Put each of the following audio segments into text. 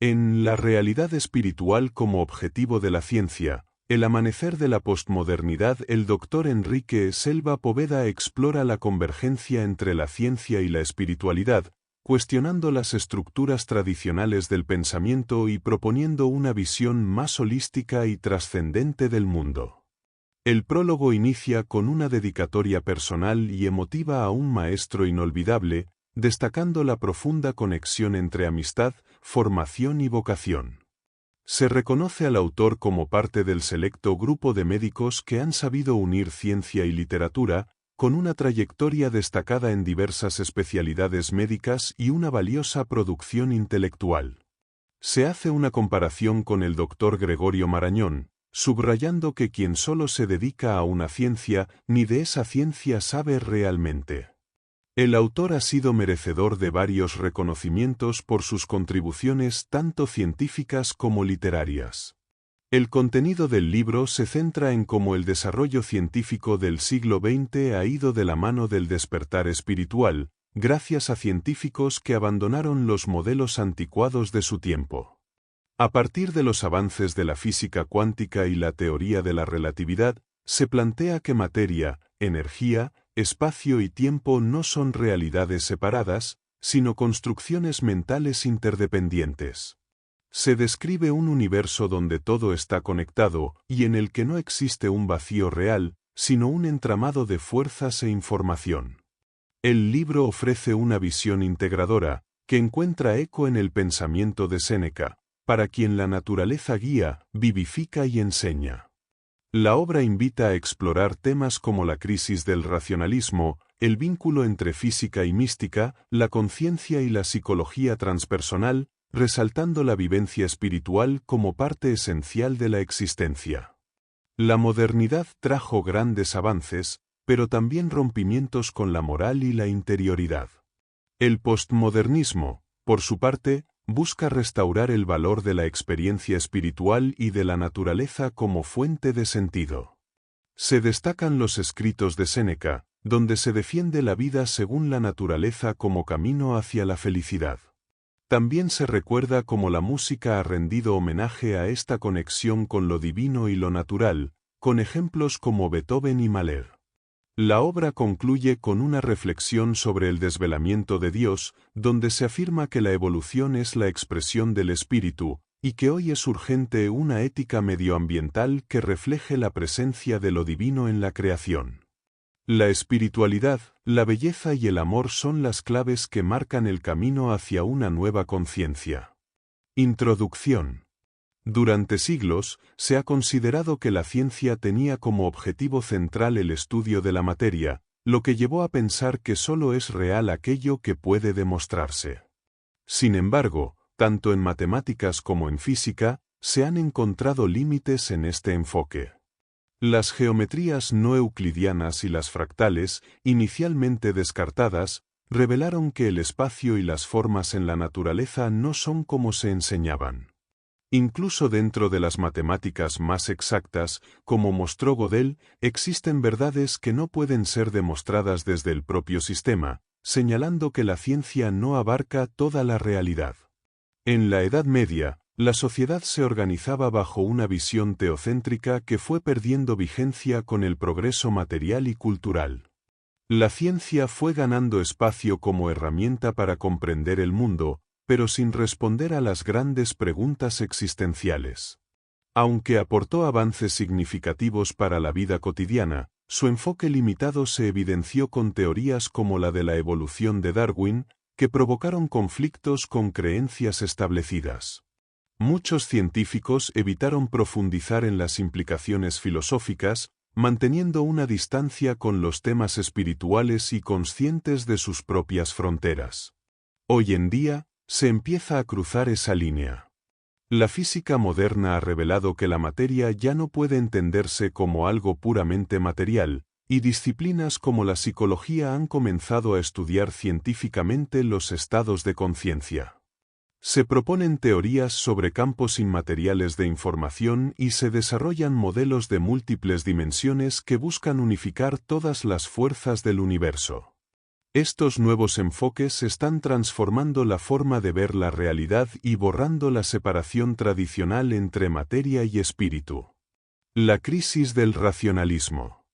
En La realidad espiritual como objetivo de la ciencia, el amanecer de la posmodernidad, el Dr. Enrique Selva Poveda explora la convergencia entre la ciencia y la espiritualidad, cuestionando las estructuras tradicionales del pensamiento y proponiendo una visión más holística y trascendente del mundo. El prólogo inicia con una dedicatoria personal y emotiva a un maestro inolvidable, destacando la profunda conexión entre amistad, formación y vocación. Se reconoce al autor como parte del selecto grupo de médicos que han sabido unir ciencia y literatura, con una trayectoria destacada en diversas especialidades médicas y una valiosa producción intelectual. Se hace una comparación con el Dr. Gregorio Marañón, subrayando que quien solo se dedica a una ciencia, ni de esa ciencia sabe realmente. El autor ha sido merecedor de varios reconocimientos por sus contribuciones tanto científicas como literarias. El contenido del libro se centra en cómo el desarrollo científico del siglo XX ha ido de la mano del despertar espiritual, gracias a científicos que abandonaron los modelos anticuados de su tiempo. A partir de los avances de la física cuántica y la teoría de la relatividad, se plantea que materia, energía, espacio y tiempo no son realidades separadas, sino construcciones mentales interdependientes. Se describe un universo donde todo está conectado y en el que no existe un vacío real, sino un entramado de fuerzas e información. El libro ofrece una visión integradora, que encuentra eco en el pensamiento de Séneca, para quien la naturaleza guía, vivifica y enseña. La obra invita a explorar temas como la crisis del racionalismo, el vínculo entre física y mística, la conciencia y la psicología transpersonal, resaltando la vivencia espiritual como parte esencial de la existencia. La modernidad trajo grandes avances, pero también rompimientos con la moral y la interioridad. El postmodernismo, por su parte, busca restaurar el valor de la experiencia espiritual y de la naturaleza como fuente de sentido. Se destacan los escritos de Séneca, donde se defiende la vida según la naturaleza como camino hacia la felicidad. También se recuerda cómo la música ha rendido homenaje a esta conexión con lo divino y lo natural, con ejemplos como Beethoven y Mahler. La obra concluye con una reflexión sobre el desvelamiento de Dios, donde se afirma que la evolución es la expresión del espíritu, y que hoy es urgente una ética medioambiental que refleje la presencia de lo divino en la creación. La espiritualidad, la belleza y el amor son las claves que marcan el camino hacia una nueva conciencia. Introducción. Durante siglos, se ha considerado que la ciencia tenía como objetivo central el estudio de la materia, lo que llevó a pensar que solo es real aquello que puede demostrarse. Sin embargo, tanto en matemáticas como en física, se han encontrado límites en este enfoque. Las geometrías no euclidianas y las fractales, inicialmente descartadas, revelaron que el espacio y las formas en la naturaleza no son como se enseñaban. Incluso dentro de las matemáticas más exactas, como mostró Gödel, existen verdades que no pueden ser demostradas desde el propio sistema, señalando que la ciencia no abarca toda la realidad. En la Edad Media, la sociedad se organizaba bajo una visión teocéntrica que fue perdiendo vigencia con el progreso material y cultural. La ciencia fue ganando espacio como herramienta para comprender el mundo, pero sin responder a las grandes preguntas existenciales. Aunque aportó avances significativos para la vida cotidiana, su enfoque limitado se evidenció con teorías como la de la evolución de Darwin, que provocaron conflictos con creencias establecidas. Muchos científicos evitaron profundizar en las implicaciones filosóficas, manteniendo una distancia con los temas espirituales y conscientes de sus propias fronteras. Hoy en día, se empieza a cruzar esa línea. La física moderna ha revelado que la materia ya no puede entenderse como algo puramente material, y disciplinas como la psicología han comenzado a estudiar científicamente los estados de conciencia. Se proponen teorías sobre campos inmateriales de información y se desarrollan modelos de múltiples dimensiones que buscan unificar todas las fuerzas del universo. Estos nuevos enfoques están transformando la forma de ver la realidad y borrando la separación tradicional entre materia y espíritu. La crisis del racionalismo.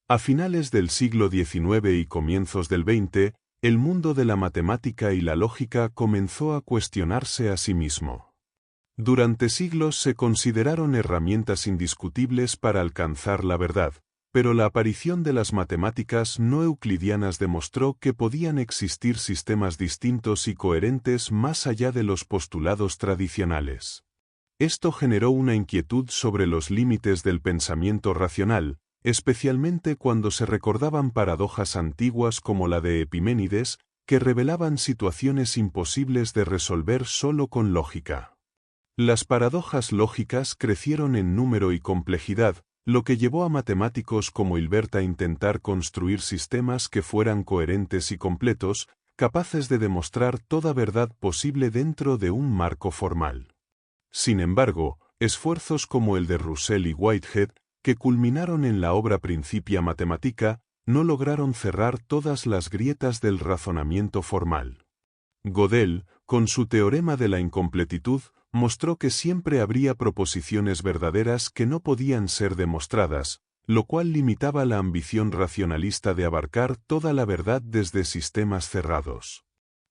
A finales del siglo XIX y comienzos del XX, el mundo de la matemática y la lógica comenzó a cuestionarse a sí mismo. Durante siglos se consideraron herramientas indiscutibles para alcanzar la verdad, pero la aparición de las matemáticas no euclidianas demostró que podían existir sistemas distintos y coherentes más allá de los postulados tradicionales. Esto generó una inquietud sobre los límites del pensamiento racional, especialmente cuando se recordaban paradojas antiguas como la de Epiménides, que revelaban situaciones imposibles de resolver solo con lógica. Las paradojas lógicas crecieron en número y complejidad, lo que llevó a matemáticos como Hilbert a intentar construir sistemas que fueran coherentes y completos, capaces de demostrar toda verdad posible dentro de un marco formal. Sin embargo, esfuerzos como el de Russell y Whitehead, que culminaron en la obra Principia Mathematica, no lograron cerrar todas las grietas del razonamiento formal. Gödel, con su teorema de la incompletitud, mostró que siempre habría proposiciones verdaderas que no podían ser demostradas, lo cual limitaba la ambición racionalista de abarcar toda la verdad desde sistemas cerrados.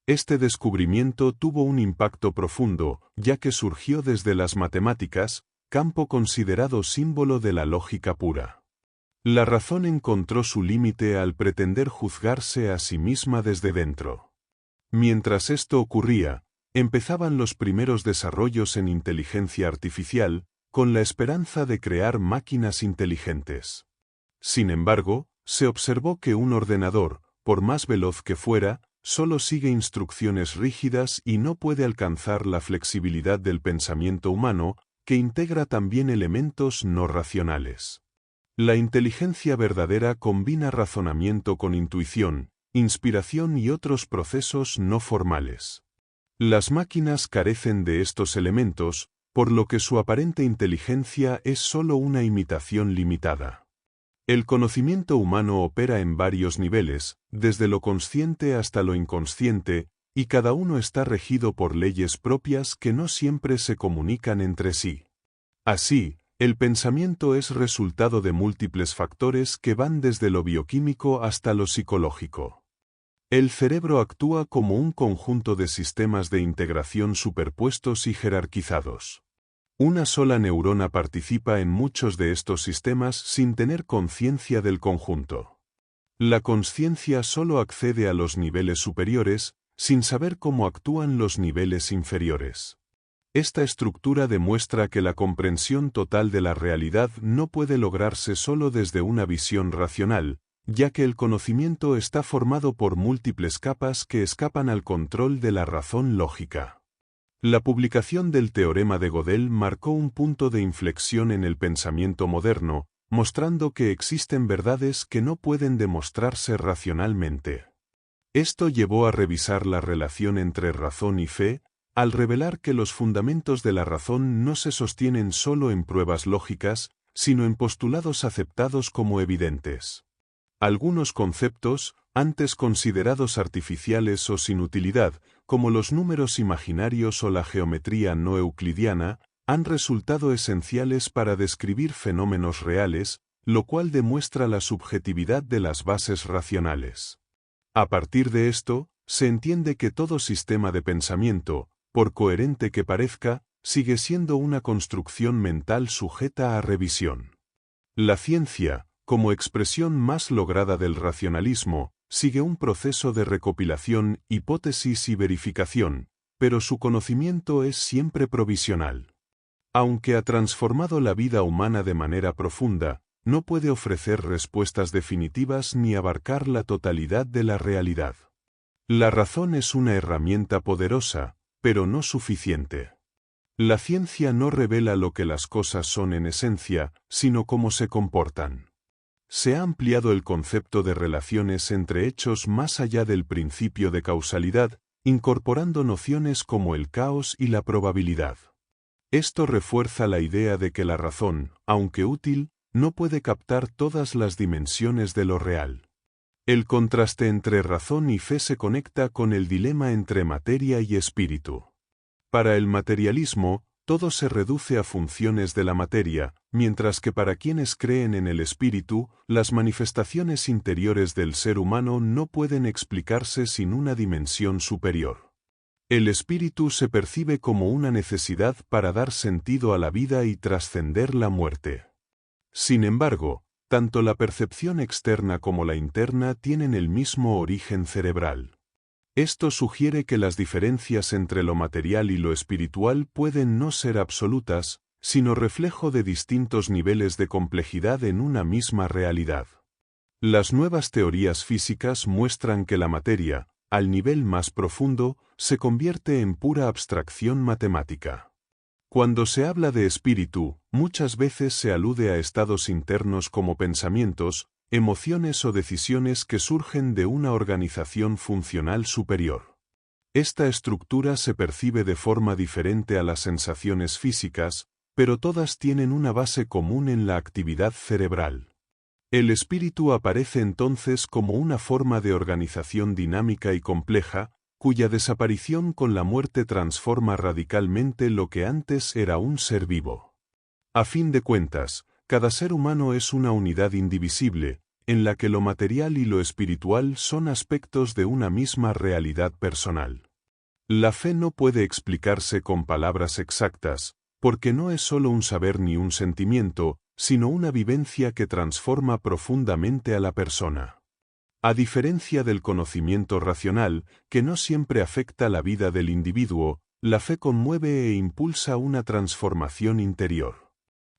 Este descubrimiento tuvo un impacto profundo, ya que surgió desde las matemáticas, campo considerado símbolo de la lógica pura. La razón encontró su límite al pretender juzgarse a sí misma desde dentro. Mientras esto ocurría, empezaban los primeros desarrollos en inteligencia artificial, con la esperanza de crear máquinas inteligentes. Sin embargo, se observó que un ordenador, por más veloz que fuera, solo sigue instrucciones rígidas y no puede alcanzar la flexibilidad del pensamiento humano, que integra también elementos no racionales. La inteligencia verdadera combina razonamiento con intuición, inspiración y otros procesos no formales. Las máquinas carecen de estos elementos, por lo que su aparente inteligencia es solo una imitación limitada. El conocimiento humano opera en varios niveles, desde lo consciente hasta lo inconsciente, y cada uno está regido por leyes propias que no siempre se comunican entre sí. Así, el pensamiento es resultado de múltiples factores que van desde lo bioquímico hasta lo psicológico. El cerebro actúa como un conjunto de sistemas de integración superpuestos y jerarquizados. Una sola neurona participa en muchos de estos sistemas sin tener conciencia del conjunto. La consciencia solo accede a los niveles superiores, sin saber cómo actúan los niveles inferiores. Esta estructura demuestra que la comprensión total de la realidad no puede lograrse solo desde una visión racional, ya que el conocimiento está formado por múltiples capas que escapan al control de la razón lógica. La publicación del teorema de Gödel marcó un punto de inflexión en el pensamiento moderno, mostrando que existen verdades que no pueden demostrarse racionalmente. Esto llevó a revisar la relación entre razón y fe, al revelar que los fundamentos de la razón no se sostienen solo en pruebas lógicas, sino en postulados aceptados como evidentes. Algunos conceptos, antes considerados artificiales o sin utilidad, como los números imaginarios o la geometría no euclidiana, han resultado esenciales para describir fenómenos reales, lo cual demuestra la subjetividad de las bases racionales. A partir de esto, se entiende que todo sistema de pensamiento, por coherente que parezca, sigue siendo una construcción mental sujeta a revisión. La ciencia, como expresión más lograda del racionalismo, sigue un proceso de recopilación, hipótesis y verificación, pero su conocimiento es siempre provisional. Aunque ha transformado la vida humana de manera profunda, no puede ofrecer respuestas definitivas ni abarcar la totalidad de la realidad. La razón es una herramienta poderosa, pero no suficiente. La ciencia no revela lo que las cosas son en esencia, sino cómo se comportan. Se ha ampliado el concepto de relaciones entre hechos más allá del principio de causalidad, incorporando nociones como el caos y la probabilidad. Esto refuerza la idea de que la razón, aunque útil, no puede captar todas las dimensiones de lo real. El contraste entre razón y fe se conecta con el dilema entre materia y espíritu. Para el materialismo, todo se reduce a funciones de la materia, mientras que para quienes creen en el espíritu, las manifestaciones interiores del ser humano no pueden explicarse sin una dimensión superior. El espíritu se percibe como una necesidad para dar sentido a la vida y trascender la muerte. Sin embargo, tanto la percepción externa como la interna tienen el mismo origen cerebral. Esto sugiere que las diferencias entre lo material y lo espiritual pueden no ser absolutas, sino reflejo de distintos niveles de complejidad en una misma realidad. Las nuevas teorías físicas muestran que la materia, al nivel más profundo, se convierte en pura abstracción matemática. Cuando se habla de espíritu, muchas veces se alude a estados internos como pensamientos, emociones o decisiones que surgen de una organización funcional superior. Esta estructura se percibe de forma diferente a las sensaciones físicas, pero todas tienen una base común en la actividad cerebral. El espíritu aparece entonces como una forma de organización dinámica y compleja, cuya desaparición con la muerte transforma radicalmente lo que antes era un ser vivo. A fin de cuentas, cada ser humano es una unidad indivisible, en la que lo material y lo espiritual son aspectos de una misma realidad personal. La fe no puede explicarse con palabras exactas, porque no es solo un saber ni un sentimiento, sino una vivencia que transforma profundamente a la persona. A diferencia del conocimiento racional, que no siempre afecta la vida del individuo, la fe conmueve e impulsa una transformación interior.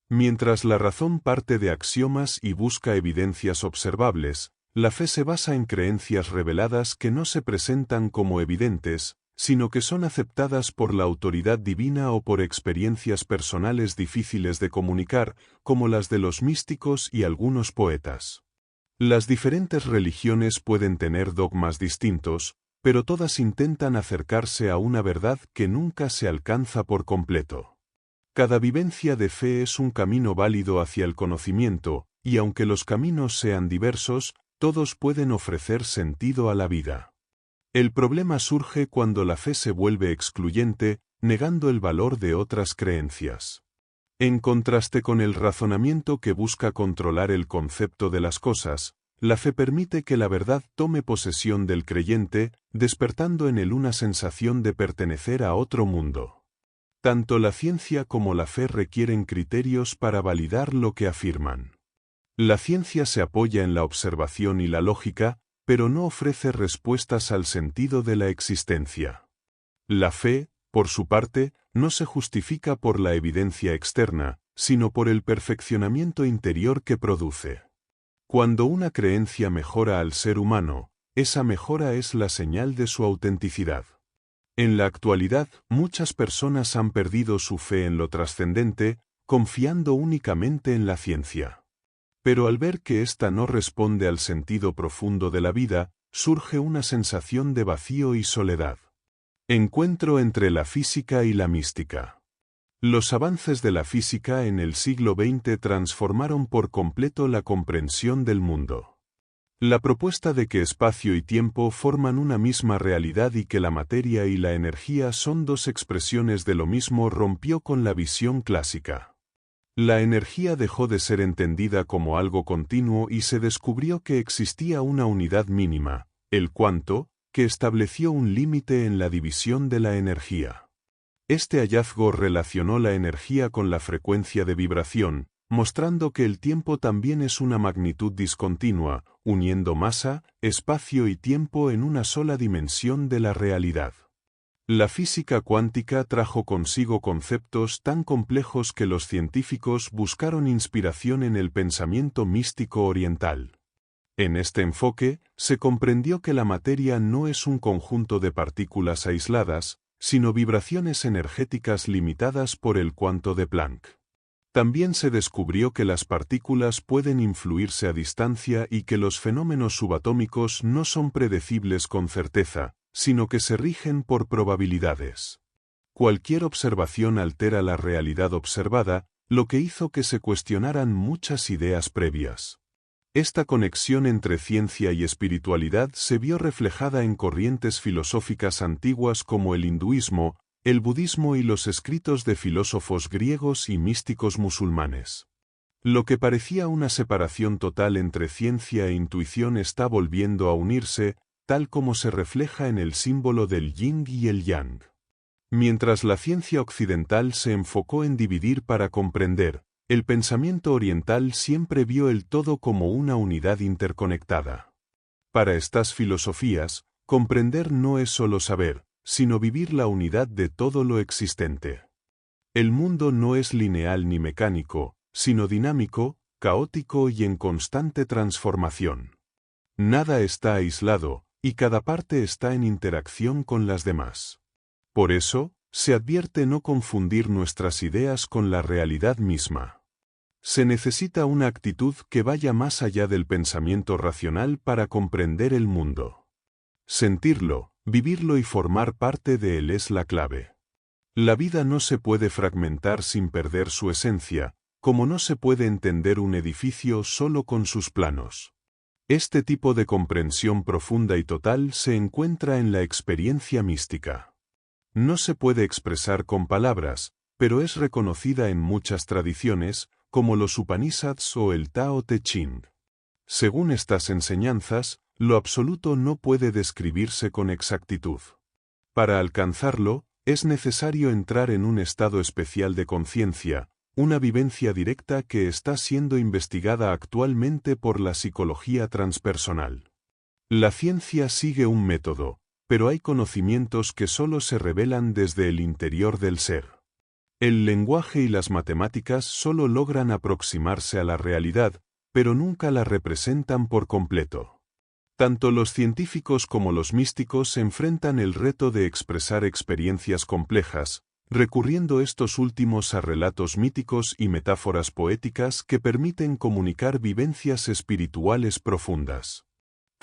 Mientras la razón parte de axiomas y busca evidencias observables, la fe se basa en creencias reveladas que no se presentan como evidentes, sino que son aceptadas por la autoridad divina o por experiencias personales difíciles de comunicar, como las de los místicos y algunos poetas. Las diferentes religiones pueden tener dogmas distintos, pero todas intentan acercarse a una verdad que nunca se alcanza por completo. Cada vivencia de fe es un camino válido hacia el conocimiento, y aunque los caminos sean diversos, todos pueden ofrecer sentido a la vida. El problema surge cuando la fe se vuelve excluyente, negando el valor de otras creencias. En contraste con el razonamiento que busca controlar el concepto de las cosas, la fe permite que la verdad tome posesión del creyente, despertando en él una sensación de pertenecer a otro mundo. Tanto la ciencia como la fe requieren criterios para validar lo que afirman. La ciencia se apoya en la observación y la lógica, pero no ofrece respuestas al sentido de la existencia. La fe, por su parte, no se justifica por la evidencia externa, sino por el perfeccionamiento interior que produce. Cuando una creencia mejora al ser humano, esa mejora es la señal de su autenticidad. En la actualidad, muchas personas han perdido su fe en lo trascendente, confiando únicamente en la ciencia. Pero al ver que ésta no responde al sentido profundo de la vida, surge una sensación de vacío y soledad. Encuentro entre la física y la mística. Los avances de la física en el siglo XX transformaron por completo la comprensión del mundo. La propuesta de que espacio y tiempo forman una misma realidad y que la materia y la energía son dos expresiones de lo mismo rompió con la visión clásica. La energía dejó de ser entendida como algo continuo y se descubrió que existía una unidad mínima, el cuanto, que estableció un límite en la división de la energía. Este hallazgo relacionó la energía con la frecuencia de vibración, mostrando que el tiempo también es una magnitud discontinua, uniendo masa, espacio y tiempo en una sola dimensión de la realidad. La física cuántica trajo consigo conceptos tan complejos que los científicos buscaron inspiración en el pensamiento místico oriental. En este enfoque, se comprendió que la materia no es un conjunto de partículas aisladas, sino vibraciones energéticas limitadas por el cuanto de Planck. También se descubrió que las partículas pueden influirse a distancia y que los fenómenos subatómicos no son predecibles con certeza, sino que se rigen por probabilidades. Cualquier observación altera la realidad observada, lo que hizo que se cuestionaran muchas ideas previas. Esta conexión entre ciencia y espiritualidad se vio reflejada en corrientes filosóficas antiguas como el hinduismo, el budismo y los escritos de filósofos griegos y místicos musulmanes. Lo que parecía una separación total entre ciencia e intuición está volviendo a unirse, tal como se refleja en el símbolo del yin y el yang. Mientras la ciencia occidental se enfocó en dividir para comprender, el pensamiento oriental siempre vio el todo como una unidad interconectada. Para estas filosofías, comprender no es solo saber, sino vivir la unidad de todo lo existente. El mundo no es lineal ni mecánico, sino dinámico, caótico y en constante transformación. Nada está aislado, y cada parte está en interacción con las demás. Por eso, se advierte no confundir nuestras ideas con la realidad misma. Se necesita una actitud que vaya más allá del pensamiento racional para comprender el mundo. Sentirlo, vivirlo y formar parte de él es la clave. La vida no se puede fragmentar sin perder su esencia, como no se puede entender un edificio solo con sus planos. Este tipo de comprensión profunda y total se encuentra en la experiencia mística. No se puede expresar con palabras, pero es reconocida en muchas tradiciones, como los Upanishads o el Tao Te Ching. Según estas enseñanzas, lo absoluto no puede describirse con exactitud. Para alcanzarlo, es necesario entrar en un estado especial de conciencia, una vivencia directa que está siendo investigada actualmente por la psicología transpersonal. La ciencia sigue un método, pero hay conocimientos que solo se revelan desde el interior del ser. El lenguaje y las matemáticas solo logran aproximarse a la realidad, pero nunca la representan por completo. Tanto los científicos como los místicos enfrentan el reto de expresar experiencias complejas, recurriendo estos últimos a relatos míticos y metáforas poéticas que permiten comunicar vivencias espirituales profundas.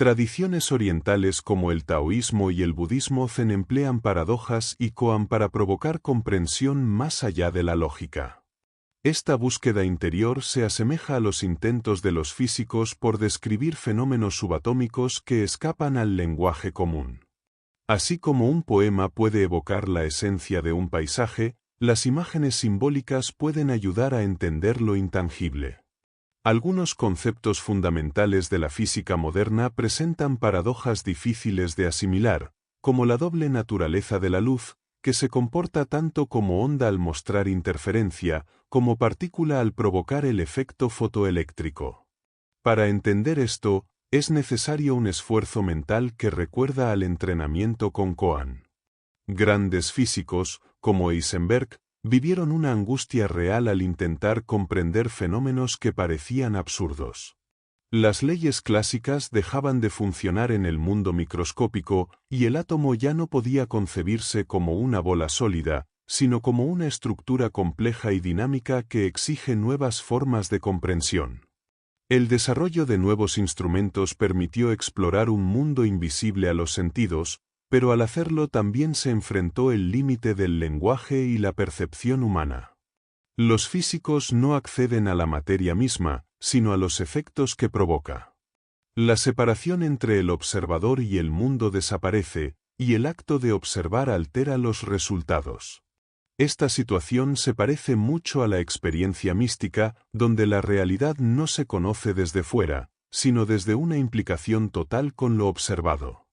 Tradiciones orientales como el taoísmo y el budismo zen emplean paradojas y koan para provocar comprensión más allá de la lógica. Esta búsqueda interior se asemeja a los intentos de los físicos por describir fenómenos subatómicos que escapan al lenguaje común. Así como un poema puede evocar la esencia de un paisaje, las imágenes simbólicas pueden ayudar a entender lo intangible. Algunos conceptos fundamentales de la física moderna presentan paradojas difíciles de asimilar, como la doble naturaleza de la luz, que se comporta tanto como onda al mostrar interferencia, como partícula al provocar el efecto fotoeléctrico. Para entender esto, es necesario un esfuerzo mental que recuerda al entrenamiento con koan. Grandes físicos, como Heisenberg, vivieron una angustia real al intentar comprender fenómenos que parecían absurdos. Las leyes clásicas dejaban de funcionar en el mundo microscópico y el átomo ya no podía concebirse como una bola sólida, sino como una estructura compleja y dinámica que exige nuevas formas de comprensión. El desarrollo de nuevos instrumentos permitió explorar un mundo invisible a los sentidos, pero al hacerlo también se enfrentó el límite del lenguaje y la percepción humana. Los físicos no acceden a la materia misma, sino a los efectos que provoca. La separación entre el observador y el mundo desaparece, y el acto de observar altera los resultados. Esta situación se parece mucho a la experiencia mística, donde la realidad no se conoce desde fuera, sino desde una implicación total con lo observado.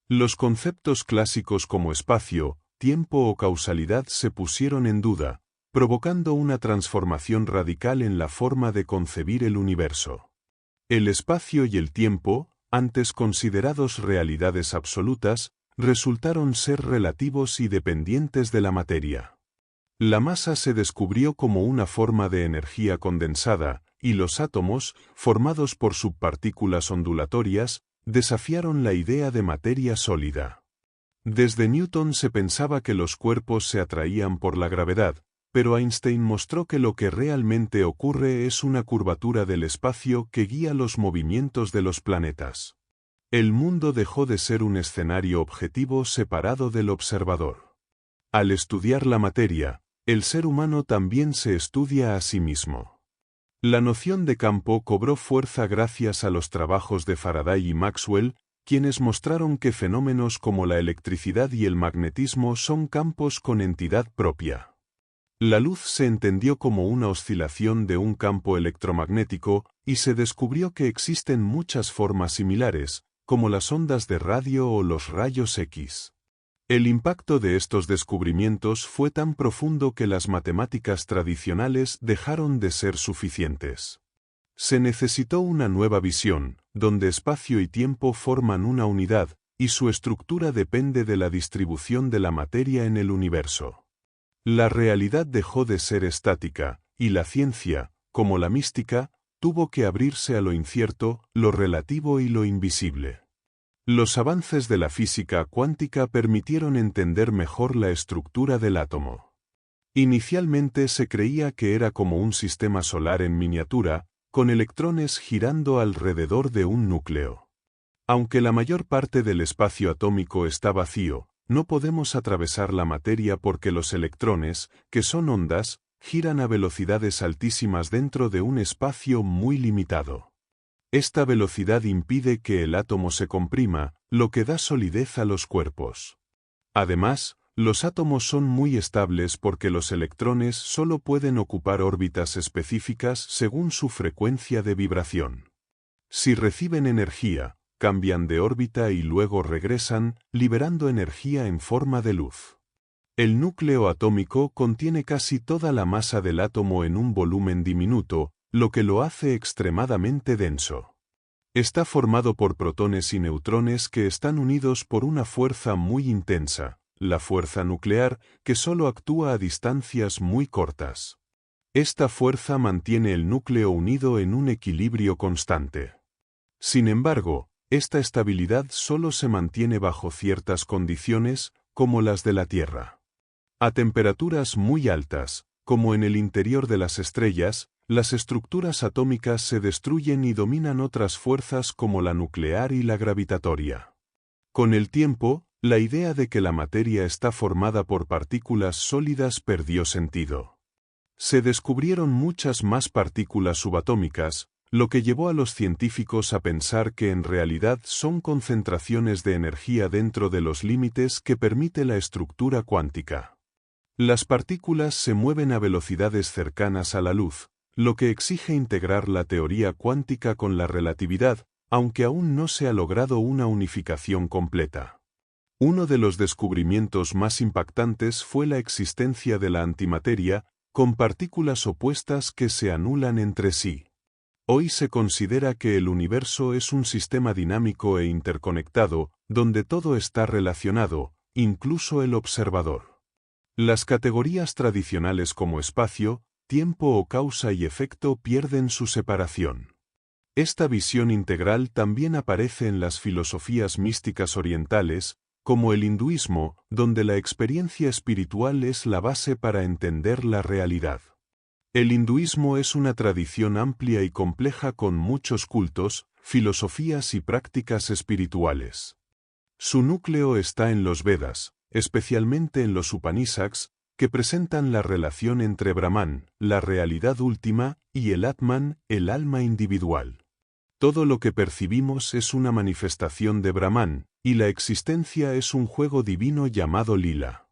Los conceptos clásicos como espacio, tiempo o causalidad se pusieron en duda, provocando una transformación radical en la forma de concebir el universo. El espacio y el tiempo, antes considerados realidades absolutas, resultaron ser relativos y dependientes de la materia. La masa se descubrió como una forma de energía condensada, y los átomos, formados por subpartículas ondulatorias, desafiaron la idea de materia sólida. Desde Newton se pensaba que los cuerpos se atraían por la gravedad, pero Einstein mostró que lo que realmente ocurre es una curvatura del espacio que guía los movimientos de los planetas. El mundo dejó de ser un escenario objetivo separado del observador. Al estudiar la materia, el ser humano también se estudia a sí mismo. La noción de campo cobró fuerza gracias a los trabajos de Faraday y Maxwell, quienes mostraron que fenómenos como la electricidad y el magnetismo son campos con entidad propia. La luz se entendió como una oscilación de un campo electromagnético y se descubrió que existen muchas formas similares, como las ondas de radio o los rayos X. El impacto de estos descubrimientos fue tan profundo que las matemáticas tradicionales dejaron de ser suficientes. Se necesitó una nueva visión, donde espacio y tiempo forman una unidad, y su estructura depende de la distribución de la materia en el universo. La realidad dejó de ser estática, y la ciencia, como la mística, tuvo que abrirse a lo incierto, lo relativo y lo invisible. Los avances de la física cuántica permitieron entender mejor la estructura del átomo. Inicialmente se creía que era como un sistema solar en miniatura, con electrones girando alrededor de un núcleo. Aunque la mayor parte del espacio atómico está vacío, no podemos atravesar la materia porque los electrones, que son ondas, giran a velocidades altísimas dentro de un espacio muy limitado. Esta velocidad impide que el átomo se comprima, lo que da solidez a los cuerpos. Además, los átomos son muy estables porque los electrones solo pueden ocupar órbitas específicas según su frecuencia de vibración. Si reciben energía, cambian de órbita y luego regresan, liberando energía en forma de luz. El núcleo atómico contiene casi toda la masa del átomo en un volumen diminuto, lo que lo hace extremadamente denso. Está formado por protones y neutrones que están unidos por una fuerza muy intensa, la fuerza nuclear, que solo actúa a distancias muy cortas. Esta fuerza mantiene el núcleo unido en un equilibrio constante. Sin embargo, esta estabilidad solo se mantiene bajo ciertas condiciones, como las de la Tierra. A temperaturas muy altas, como en el interior de las estrellas, las estructuras atómicas se destruyen y dominan otras fuerzas como la nuclear y la gravitatoria. Con el tiempo, la idea de que la materia está formada por partículas sólidas perdió sentido. Se descubrieron muchas más partículas subatómicas, lo que llevó a los científicos a pensar que en realidad son concentraciones de energía dentro de los límites que permite la estructura cuántica. Las partículas se mueven a velocidades cercanas a la luz, lo que exige integrar la teoría cuántica con la relatividad, aunque aún no se ha logrado una unificación completa. Uno de los descubrimientos más impactantes fue la existencia de la antimateria, con partículas opuestas que se anulan entre sí. Hoy se considera que el universo es un sistema dinámico e interconectado, donde todo está relacionado, incluso el observador. Las categorías tradicionales como espacio, tiempo o causa y efecto pierden su separación. Esta visión integral también aparece en las filosofías místicas orientales, como el hinduismo, donde la experiencia espiritual es la base para entender la realidad. El hinduismo es una tradición amplia y compleja con muchos cultos, filosofías y prácticas espirituales. Su núcleo está en los Vedas, especialmente en los Upanishads, que presentan la relación entre Brahman, la realidad última, y el Atman, el alma individual. Todo lo que percibimos es una manifestación de Brahman, y la existencia es un juego divino llamado Lila.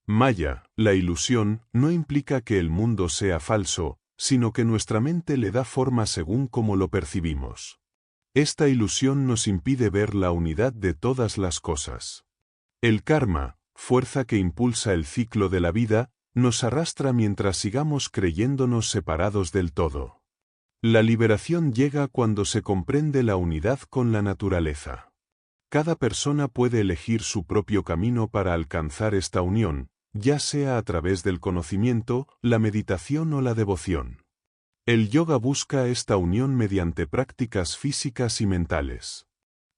Maya, la ilusión, no implica que el mundo sea falso, sino que nuestra mente le da forma según como lo percibimos. Esta ilusión nos impide ver la unidad de todas las cosas. El karma, fuerza que impulsa el ciclo de la vida, nos arrastra mientras sigamos creyéndonos separados del todo. La liberación llega cuando se comprende la unidad con la naturaleza. Cada persona puede elegir su propio camino para alcanzar esta unión, ya sea a través del conocimiento, la meditación o la devoción. El yoga busca esta unión mediante prácticas físicas y mentales.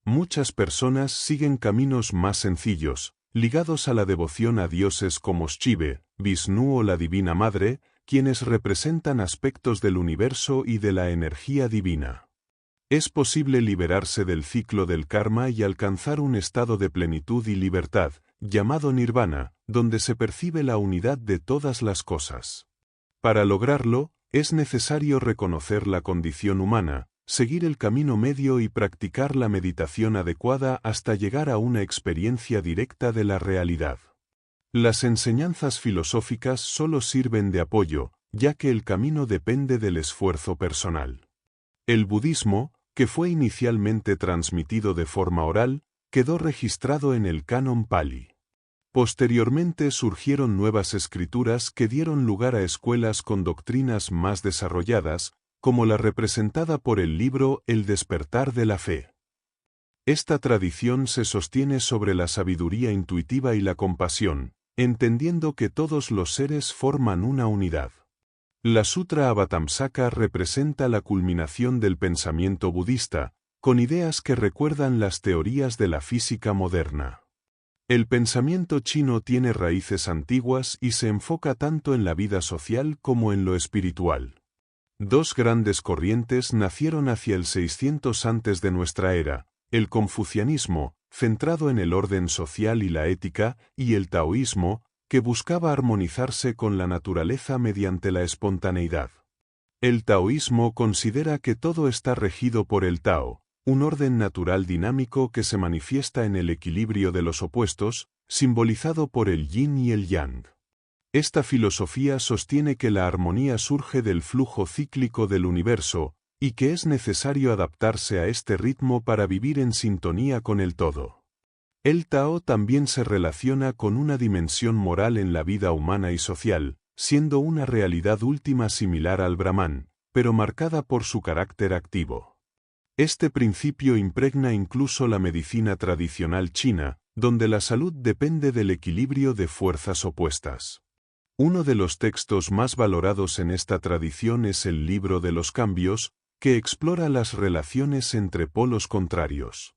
Muchas personas siguen caminos más sencillos, ligados a la devoción a dioses como Shiva, Vishnu o la Divina Madre, quienes representan aspectos del universo y de la energía divina. Es posible liberarse del ciclo del karma y alcanzar un estado de plenitud y libertad, llamado nirvana, donde se percibe la unidad de todas las cosas. Para lograrlo, es necesario reconocer la condición humana, seguir el camino medio y practicar la meditación adecuada hasta llegar a una experiencia directa de la realidad. Las enseñanzas filosóficas solo sirven de apoyo, ya que el camino depende del esfuerzo personal. El budismo, que fue inicialmente transmitido de forma oral, quedó registrado en el Canon Pali. Posteriormente surgieron nuevas escrituras que dieron lugar a escuelas con doctrinas más desarrolladas, como la representada por el libro El despertar de la fe. Esta tradición se sostiene sobre la sabiduría intuitiva y la compasión, entendiendo que todos los seres forman una unidad. La Sutra Avatamsaka representa la culminación del pensamiento budista, con ideas que recuerdan las teorías de la física moderna. El pensamiento chino tiene raíces antiguas y se enfoca tanto en la vida social como en lo espiritual. Dos grandes corrientes nacieron hacia el 600 antes de nuestra era, el confucianismo, centrado en el orden social y la ética, y el taoísmo, que buscaba armonizarse con la naturaleza mediante la espontaneidad. El taoísmo considera que todo está regido por el Tao, un orden natural dinámico que se manifiesta en el equilibrio de los opuestos, simbolizado por el yin y el yang. Esta filosofía sostiene que la armonía surge del flujo cíclico del universo, y que es necesario adaptarse a este ritmo para vivir en sintonía con el todo. El Tao también se relaciona con una dimensión moral en la vida humana y social, siendo una realidad última similar al Brahman, pero marcada por su carácter activo. Este principio impregna incluso la medicina tradicional china, donde la salud depende del equilibrio de fuerzas opuestas. Uno de los textos más valorados en esta tradición es el Libro de los Cambios, que explora las relaciones entre polos contrarios.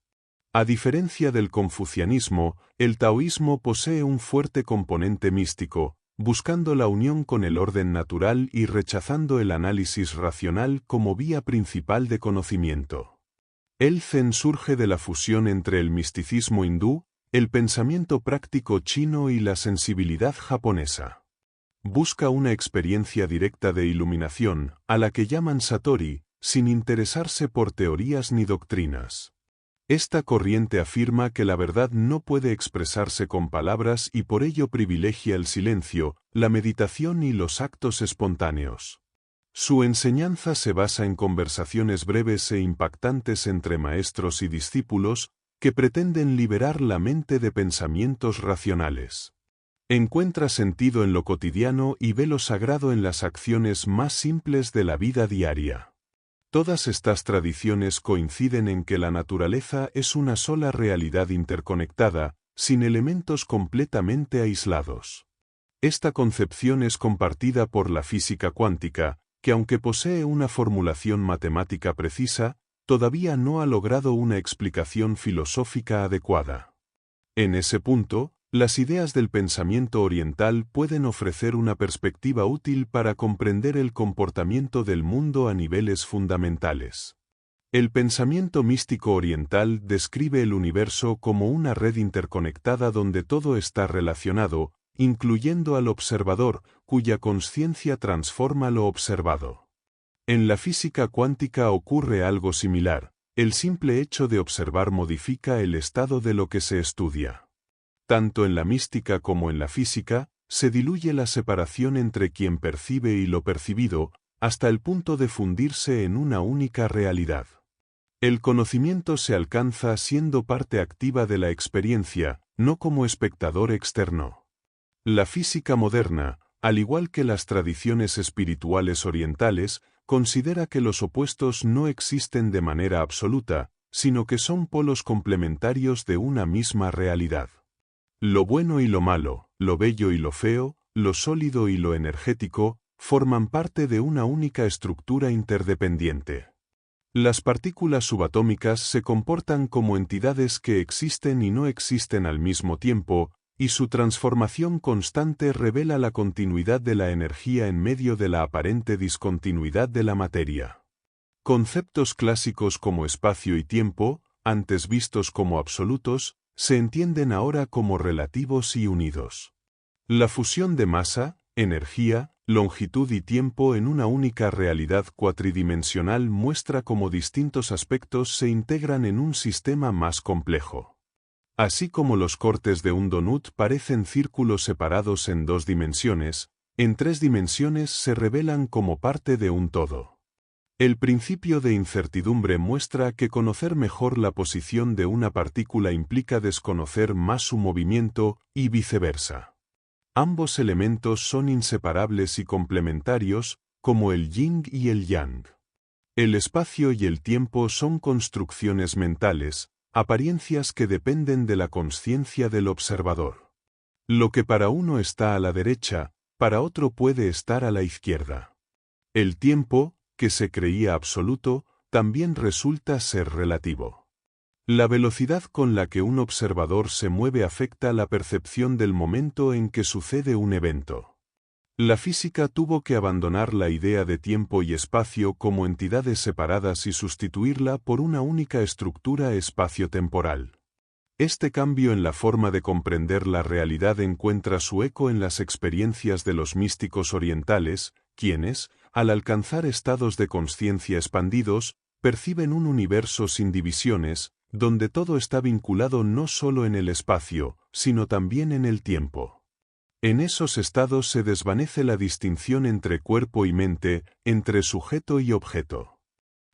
A diferencia del confucianismo, el taoísmo posee un fuerte componente místico, buscando la unión con el orden natural y rechazando el análisis racional como vía principal de conocimiento. El Zen surge de la fusión entre el misticismo hindú, el pensamiento práctico chino y la sensibilidad japonesa. Busca una experiencia directa de iluminación, a la que llaman Satori, sin interesarse por teorías ni doctrinas. Esta corriente afirma que la verdad no puede expresarse con palabras y por ello privilegia el silencio, la meditación y los actos espontáneos. Su enseñanza se basa en conversaciones breves e impactantes entre maestros y discípulos, que pretenden liberar la mente de pensamientos racionales. Encuentra sentido en lo cotidiano y ve lo sagrado en las acciones más simples de la vida diaria. Todas estas tradiciones coinciden en que la naturaleza es una sola realidad interconectada, sin elementos completamente aislados. Esta concepción es compartida por la física cuántica, que aunque posee una formulación matemática precisa, todavía no ha logrado una explicación filosófica adecuada. En ese punto, las ideas del pensamiento oriental pueden ofrecer una perspectiva útil para comprender el comportamiento del mundo a niveles fundamentales. El pensamiento místico oriental describe el universo como una red interconectada donde todo está relacionado, incluyendo al observador, cuya consciencia transforma lo observado. En la física cuántica ocurre algo similar, el simple hecho de observar modifica el estado de lo que se estudia. Tanto en la mística como en la física, se diluye la separación entre quien percibe y lo percibido, hasta el punto de fundirse en una única realidad. El conocimiento se alcanza siendo parte activa de la experiencia, no como espectador externo. La física moderna, al igual que las tradiciones espirituales orientales, considera que los opuestos no existen de manera absoluta, sino que son polos complementarios de una misma realidad. Lo bueno y lo malo, lo bello y lo feo, lo sólido y lo energético, forman parte de una única estructura interdependiente. Las partículas subatómicas se comportan como entidades que existen y no existen al mismo tiempo, y su transformación constante revela la continuidad de la energía en medio de la aparente discontinuidad de la materia. Conceptos clásicos como espacio y tiempo, antes vistos como absolutos, se entienden ahora como relativos y unidos. La fusión de masa, energía, longitud y tiempo en una única realidad cuatridimensional muestra cómo distintos aspectos se integran en un sistema más complejo. Así como los cortes de un donut parecen círculos separados en 2 dimensiones, en 3 dimensiones se revelan como parte de un todo. El principio de incertidumbre muestra que conocer mejor la posición de una partícula implica desconocer más su movimiento, y viceversa. Ambos elementos son inseparables y complementarios, como el yin y el yang. El espacio y el tiempo son construcciones mentales, apariencias que dependen de la consciencia del observador. Lo que para uno está a la derecha, para otro puede estar a la izquierda. El tiempo, que se creía absoluto, también resulta ser relativo. La velocidad con la que un observador se mueve afecta la percepción del momento en que sucede un evento. La física tuvo que abandonar la idea de tiempo y espacio como entidades separadas y sustituirla por una única estructura espacio-temporal. Este cambio en la forma de comprender la realidad encuentra su eco en las experiencias de los místicos orientales, quienes, al alcanzar estados de consciencia expandidos, perciben un universo sin divisiones, donde todo está vinculado no solo en el espacio, sino también en el tiempo. En esos estados se desvanece la distinción entre cuerpo y mente, entre sujeto y objeto.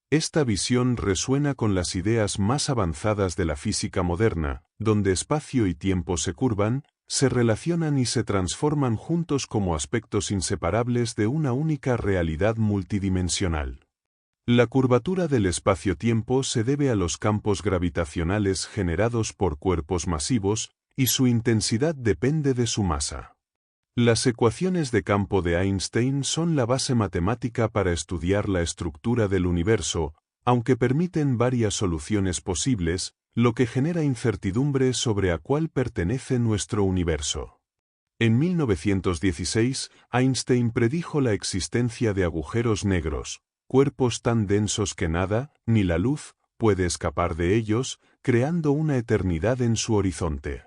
Esta visión resuena con las ideas más avanzadas de la física moderna, donde espacio y tiempo se curvan, se relacionan y se transforman juntos como aspectos inseparables de una única realidad multidimensional. La curvatura del espacio-tiempo se debe a los campos gravitacionales generados por cuerpos masivos, y su intensidad depende de su masa. Las ecuaciones de campo de Einstein son la base matemática para estudiar la estructura del universo, aunque permiten varias soluciones posibles, lo que genera incertidumbre sobre a cuál pertenece nuestro universo. En 1916, Einstein predijo la existencia de agujeros negros, cuerpos tan densos que nada, ni la luz, puede escapar de ellos, creando una eternidad en su horizonte.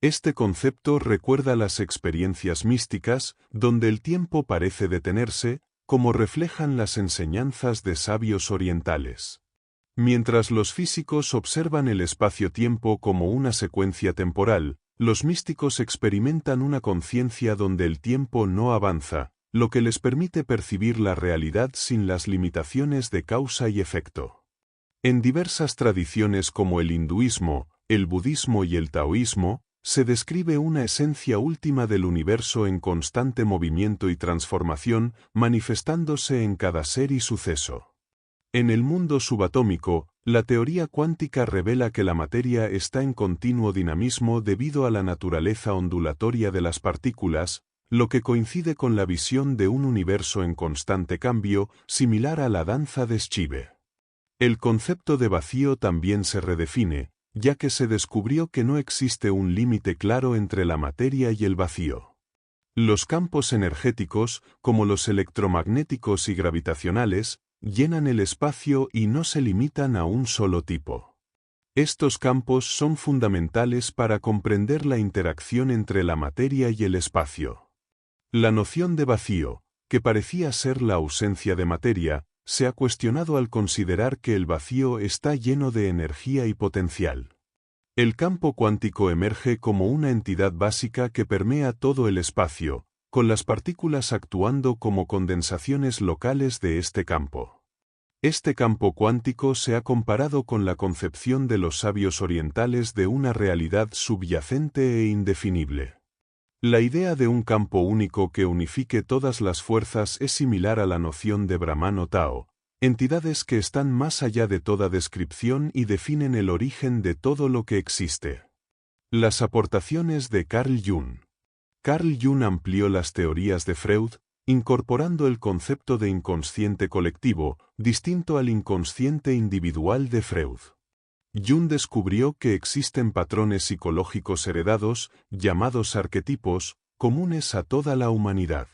Este concepto recuerda las experiencias místicas, donde el tiempo parece detenerse, como reflejan las enseñanzas de sabios orientales. Mientras los físicos observan el espacio-tiempo como una secuencia temporal, los místicos experimentan una conciencia donde el tiempo no avanza, lo que les permite percibir la realidad sin las limitaciones de causa y efecto. En diversas tradiciones como el hinduismo, el budismo y el taoísmo, se describe una esencia última del universo en constante movimiento y transformación, manifestándose en cada ser y suceso. En el mundo subatómico, la teoría cuántica revela que la materia está en continuo dinamismo debido a la naturaleza ondulatoria de las partículas, lo que coincide con la visión de un universo en constante cambio, similar a la danza de Schive. El concepto de vacío también se redefine, ya que se descubrió que no existe un límite claro entre la materia y el vacío. Los campos energéticos, como los electromagnéticos y gravitacionales, llenan el espacio y no se limitan a un solo tipo. Estos campos son fundamentales para comprender la interacción entre la materia y el espacio. La noción de vacío, que parecía ser la ausencia de materia, se ha cuestionado al considerar que el vacío está lleno de energía y potencial. El campo cuántico emerge como una entidad básica que permea todo el espacio, con las partículas actuando como condensaciones locales de este campo. Este campo cuántico se ha comparado con la concepción de los sabios orientales de una realidad subyacente e indefinible. La idea de un campo único que unifique todas las fuerzas es similar a la noción de Brahman o Tao, entidades que están más allá de toda descripción y definen el origen de todo lo que existe. Las aportaciones de Carl Jung. Carl Jung amplió las teorías de Freud, incorporando el concepto de inconsciente colectivo, distinto al inconsciente individual de Freud. Jung descubrió que existen patrones psicológicos heredados, llamados arquetipos, comunes a toda la humanidad.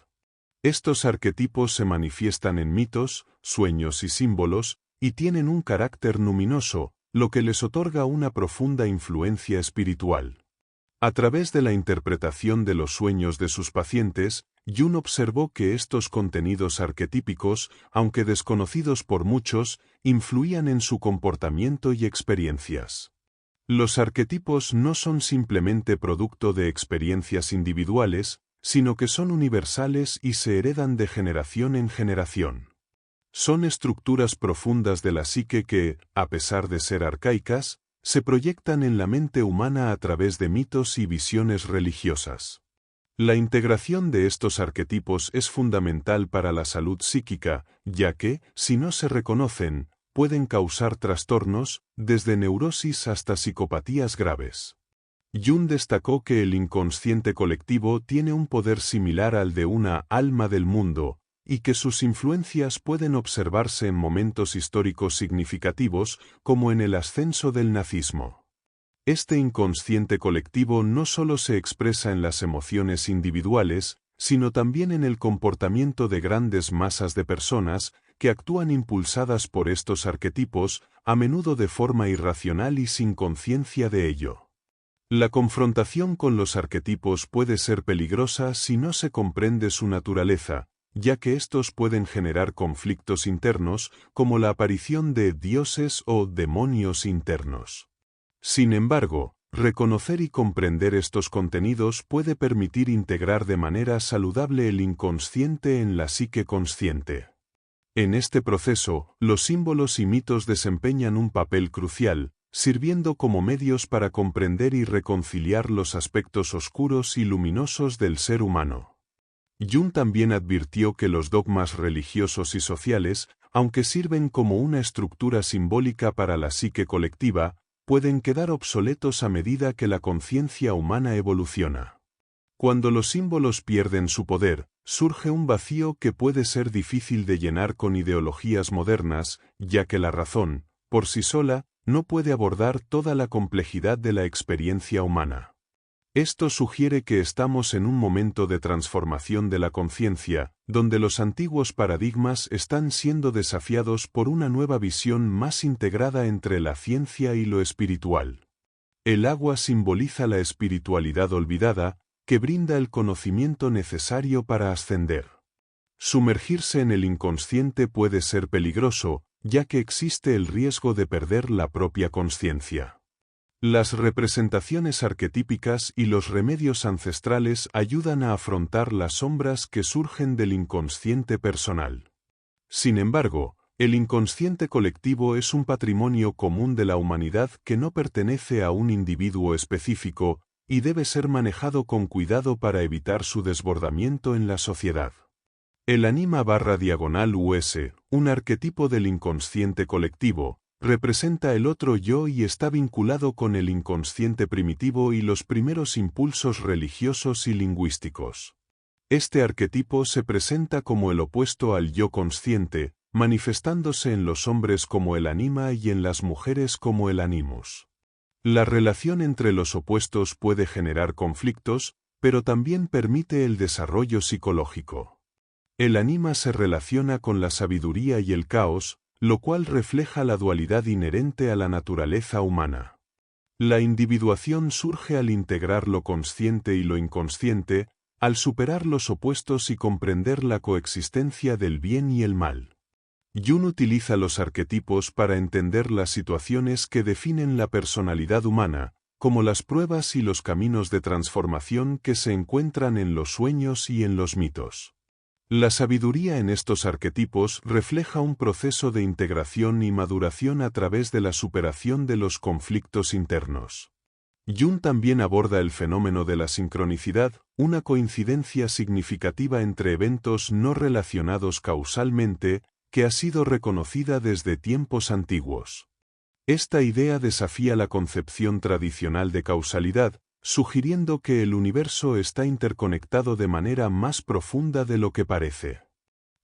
Estos arquetipos se manifiestan en mitos, sueños y símbolos, y tienen un carácter luminoso, lo que les otorga una profunda influencia espiritual. A través de la interpretación de los sueños de sus pacientes, Jung observó que estos contenidos arquetípicos, aunque desconocidos por muchos, influían en su comportamiento y experiencias. Los arquetipos no son simplemente producto de experiencias individuales, sino que son universales y se heredan de generación en generación. Son estructuras profundas de la psique que, a pesar de ser arcaicas, se proyectan en la mente humana a través de mitos y visiones religiosas. La integración de estos arquetipos es fundamental para la salud psíquica, ya que, si no se reconocen, pueden causar trastornos, desde neurosis hasta psicopatías graves. Jung destacó que el inconsciente colectivo tiene un poder similar al de una alma del mundo, y que sus influencias pueden observarse en momentos históricos significativos, como en el ascenso del nazismo. Este inconsciente colectivo no solo se expresa en las emociones individuales, sino también en el comportamiento de grandes masas de personas que actúan impulsadas por estos arquetipos, a menudo de forma irracional y sin conciencia de ello. La confrontación con los arquetipos puede ser peligrosa si no se comprende su naturaleza, ya que estos pueden generar conflictos internos, como la aparición de dioses o demonios internos. Sin embargo, reconocer y comprender estos contenidos puede permitir integrar de manera saludable el inconsciente en la psique consciente. En este proceso, los símbolos y mitos desempeñan un papel crucial, sirviendo como medios para comprender y reconciliar los aspectos oscuros y luminosos del ser humano. Jung también advirtió que los dogmas religiosos y sociales, aunque sirven como una estructura simbólica para la psique colectiva, pueden quedar obsoletos a medida que la conciencia humana evoluciona. Cuando los símbolos pierden su poder, surge un vacío que puede ser difícil de llenar con ideologías modernas, ya que la razón, por sí sola, no puede abordar toda la complejidad de la experiencia humana. Esto sugiere que estamos en un momento de transformación de la conciencia, donde los antiguos paradigmas están siendo desafiados por una nueva visión más integrada entre la ciencia y lo espiritual. El agua simboliza la espiritualidad olvidada, que brinda el conocimiento necesario para ascender. Sumergirse en el inconsciente puede ser peligroso, ya que existe el riesgo de perder la propia conciencia. Las representaciones arquetípicas y los remedios ancestrales ayudan a afrontar las sombras que surgen del inconsciente personal. Sin embargo, el inconsciente colectivo es un patrimonio común de la humanidad que no pertenece a un individuo específico y debe ser manejado con cuidado para evitar su desbordamiento en la sociedad. El ánima/US, un arquetipo del inconsciente colectivo, representa el otro yo y está vinculado con el inconsciente primitivo y los primeros impulsos religiosos y lingüísticos. Este arquetipo se presenta como el opuesto al yo consciente, manifestándose en los hombres como el ánima y en las mujeres como el animus. La relación entre los opuestos puede generar conflictos, pero también permite el desarrollo psicológico. El ánima se relaciona con la sabiduría y el caos, lo cual refleja la dualidad inherente a la naturaleza humana. La individuación surge al integrar lo consciente y lo inconsciente, al superar los opuestos y comprender la coexistencia del bien y el mal. Jung utiliza los arquetipos para entender las situaciones que definen la personalidad humana, como las pruebas y los caminos de transformación que se encuentran en los sueños y en los mitos. La sabiduría en estos arquetipos refleja un proceso de integración y maduración a través de la superación de los conflictos internos. Jung también aborda el fenómeno de la sincronicidad, una coincidencia significativa entre eventos no relacionados causalmente, que ha sido reconocida desde tiempos antiguos. Esta idea desafía la concepción tradicional de causalidad, sugiriendo que el universo está interconectado de manera más profunda de lo que parece.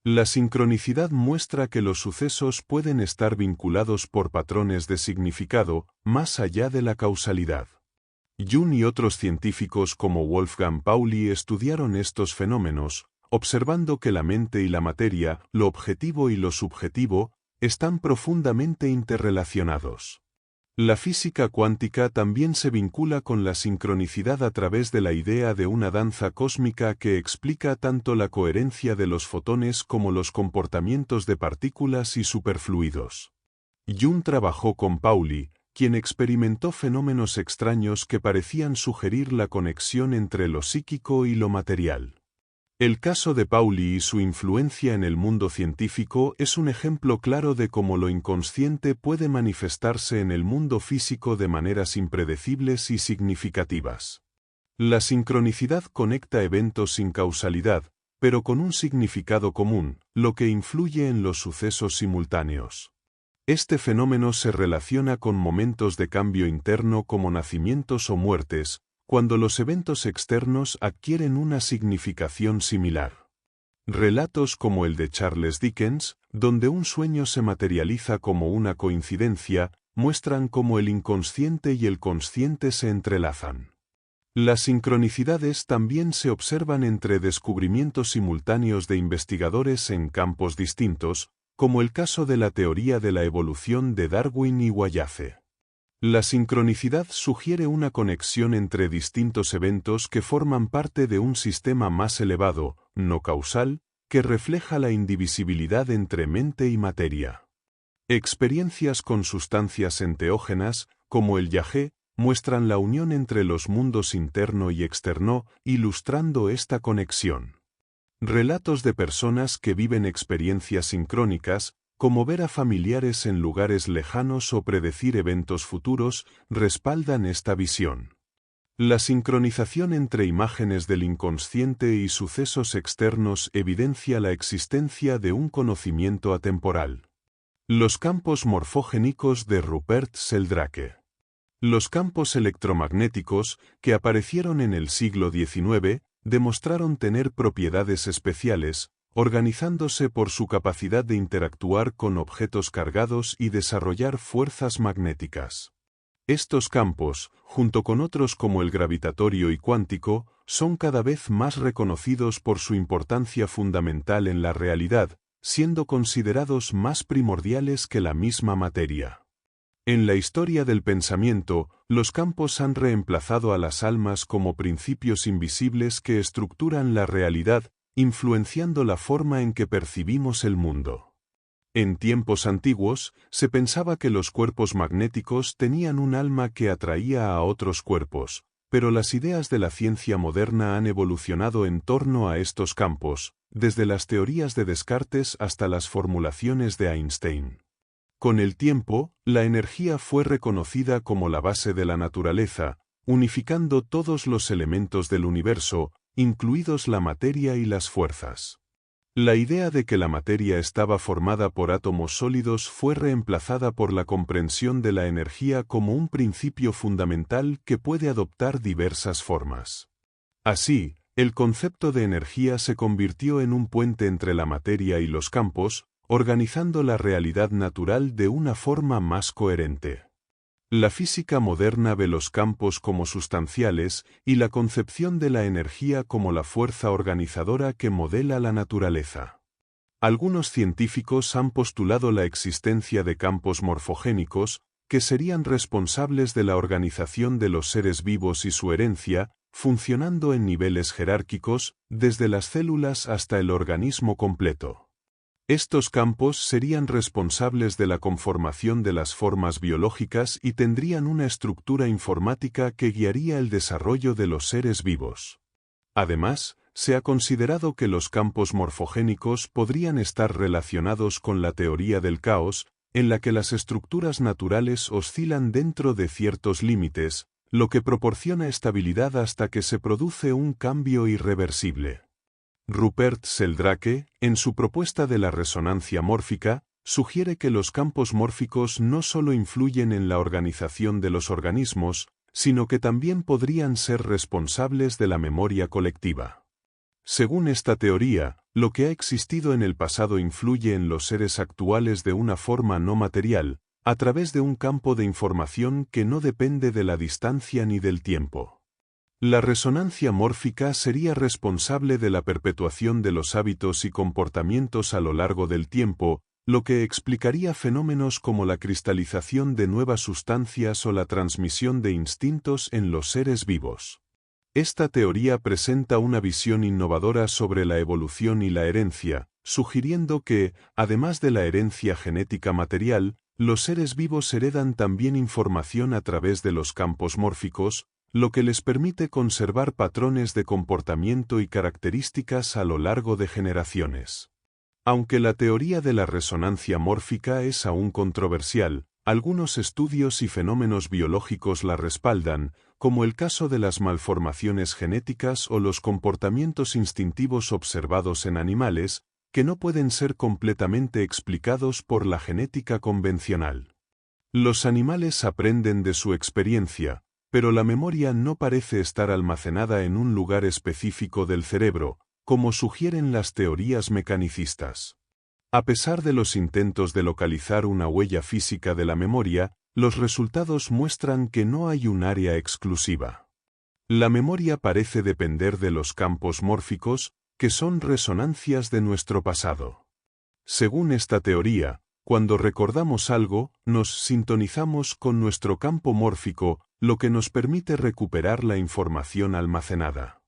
La sincronicidad muestra que los sucesos pueden estar vinculados por patrones de significado, más allá de la causalidad. Jung y otros científicos como Wolfgang Pauli estudiaron estos fenómenos, observando que la mente y la materia, lo objetivo y lo subjetivo, están profundamente interrelacionados. La física cuántica también se vincula con la sincronicidad a través de la idea de una danza cósmica que explica tanto la coherencia de los fotones como los comportamientos de partículas y superfluidos. Jung trabajó con Pauli, quien experimentó fenómenos extraños que parecían sugerir la conexión entre lo psíquico y lo material. El caso de Pauli y su influencia en el mundo científico es un ejemplo claro de cómo lo inconsciente puede manifestarse en el mundo físico de maneras impredecibles y significativas. La sincronicidad conecta eventos sin causalidad, pero con un significado común, lo que influye en los sucesos simultáneos. Este fenómeno se relaciona con momentos de cambio interno como nacimientos o muertes, cuando los eventos externos adquieren una significación similar. Relatos como el de Charles Dickens, donde un sueño se materializa como una coincidencia, muestran cómo el inconsciente y el consciente se entrelazan. Las sincronicidades también se observan entre descubrimientos simultáneos de investigadores en campos distintos, como el caso de la teoría de la evolución de Darwin y Wallace. La sincronicidad sugiere una conexión entre distintos eventos que forman parte de un sistema más elevado, no causal, que refleja la indivisibilidad entre mente y materia. Experiencias con sustancias enteógenas, como el yagé, muestran la unión entre los mundos interno y externo, ilustrando esta conexión. Relatos de personas que viven experiencias sincrónicas, como ver a familiares en lugares lejanos o predecir eventos futuros, respaldan esta visión. La sincronización entre imágenes del inconsciente y sucesos externos evidencia la existencia de un conocimiento atemporal. Los campos morfogénicos de Rupert Sheldrake. Los campos electromagnéticos, que aparecieron en el siglo XIX, demostraron tener propiedades especiales, organizándose por su capacidad de interactuar con objetos cargados y desarrollar fuerzas magnéticas. Estos campos, junto con otros como el gravitatorio y cuántico, son cada vez más reconocidos por su importancia fundamental en la realidad, siendo considerados más primordiales que la misma materia. En la historia del pensamiento, los campos han reemplazado a las almas como principios invisibles que estructuran la realidad, influenciando la forma en que percibimos el mundo. En tiempos antiguos, se pensaba que los cuerpos magnéticos tenían un alma que atraía a otros cuerpos, pero las ideas de la ciencia moderna han evolucionado en torno a estos campos, desde las teorías de Descartes hasta las formulaciones de Einstein. Con el tiempo, la energía fue reconocida como la base de la naturaleza, unificando todos los elementos del universo, incluidos la materia y las fuerzas. La idea de que la materia estaba formada por átomos sólidos fue reemplazada por la comprensión de la energía como un principio fundamental que puede adoptar diversas formas. Así, el concepto de energía se convirtió en un puente entre la materia y los campos, organizando la realidad natural de una forma más coherente. La física moderna ve los campos como sustanciales y la concepción de la energía como la fuerza organizadora que modela la naturaleza. Algunos científicos han postulado la existencia de campos morfogénicos, que serían responsables de la organización de los seres vivos y su herencia, funcionando en niveles jerárquicos, desde las células hasta el organismo completo. Estos campos serían responsables de la conformación de las formas biológicas y tendrían una estructura informática que guiaría el desarrollo de los seres vivos. Además, se ha considerado que los campos morfogénicos podrían estar relacionados con la teoría del caos, en la que las estructuras naturales oscilan dentro de ciertos límites, lo que proporciona estabilidad hasta que se produce un cambio irreversible. Rupert Sheldrake, en su propuesta de la resonancia mórfica, sugiere que los campos mórficos no solo influyen en la organización de los organismos, sino que también podrían ser responsables de la memoria colectiva. Según esta teoría, lo que ha existido en el pasado influye en los seres actuales de una forma no material, a través de un campo de información que no depende de la distancia ni del tiempo. La resonancia mórfica sería responsable de la perpetuación de los hábitos y comportamientos a lo largo del tiempo, lo que explicaría fenómenos como la cristalización de nuevas sustancias o la transmisión de instintos en los seres vivos. Esta teoría presenta una visión innovadora sobre la evolución y la herencia, sugiriendo que, además de la herencia genética material, los seres vivos heredan también información a través de los campos mórficos, lo que les permite conservar patrones de comportamiento y características a lo largo de generaciones. Aunque la teoría de la resonancia mórfica es aún controversial, algunos estudios y fenómenos biológicos la respaldan, como el caso de las malformaciones genéticas o los comportamientos instintivos observados en animales, que no pueden ser completamente explicados por la genética convencional. Los animales aprenden de su experiencia, pero la memoria no parece estar almacenada en un lugar específico del cerebro, como sugieren las teorías mecanicistas. A pesar de los intentos de localizar una huella física de la memoria, los resultados muestran que no hay un área exclusiva. La memoria parece depender de los campos mórficos, que son resonancias de nuestro pasado. Según esta teoría, cuando recordamos algo, nos sintonizamos con nuestro campo mórfico, lo que nos permite recuperar la información almacenada.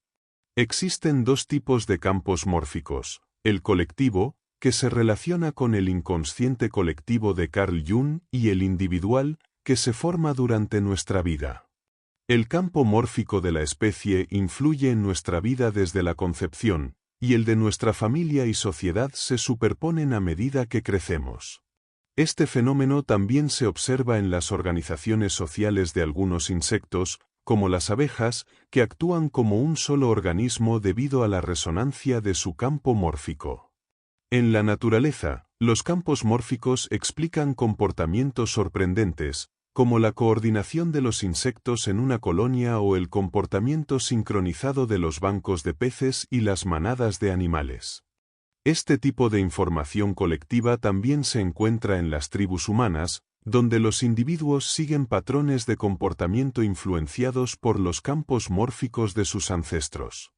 Existen dos tipos de campos mórficos: el colectivo, que se relaciona con el inconsciente colectivo de Carl Jung, y el individual, que se forma durante nuestra vida. El campo mórfico de la especie influye en nuestra vida desde la concepción, y el de nuestra familia y sociedad se superponen a medida que crecemos. Este fenómeno también se observa en las organizaciones sociales de algunos insectos, como las abejas, que actúan como un solo organismo debido a la resonancia de su campo mórfico. En la naturaleza, los campos mórficos explican comportamientos sorprendentes, como la coordinación de los insectos en una colonia o el comportamiento sincronizado de los bancos de peces y las manadas de animales. Este tipo de información colectiva también se encuentra en las tribus humanas, donde los individuos siguen patrones de comportamiento influenciados por los campos mórficos de sus ancestros.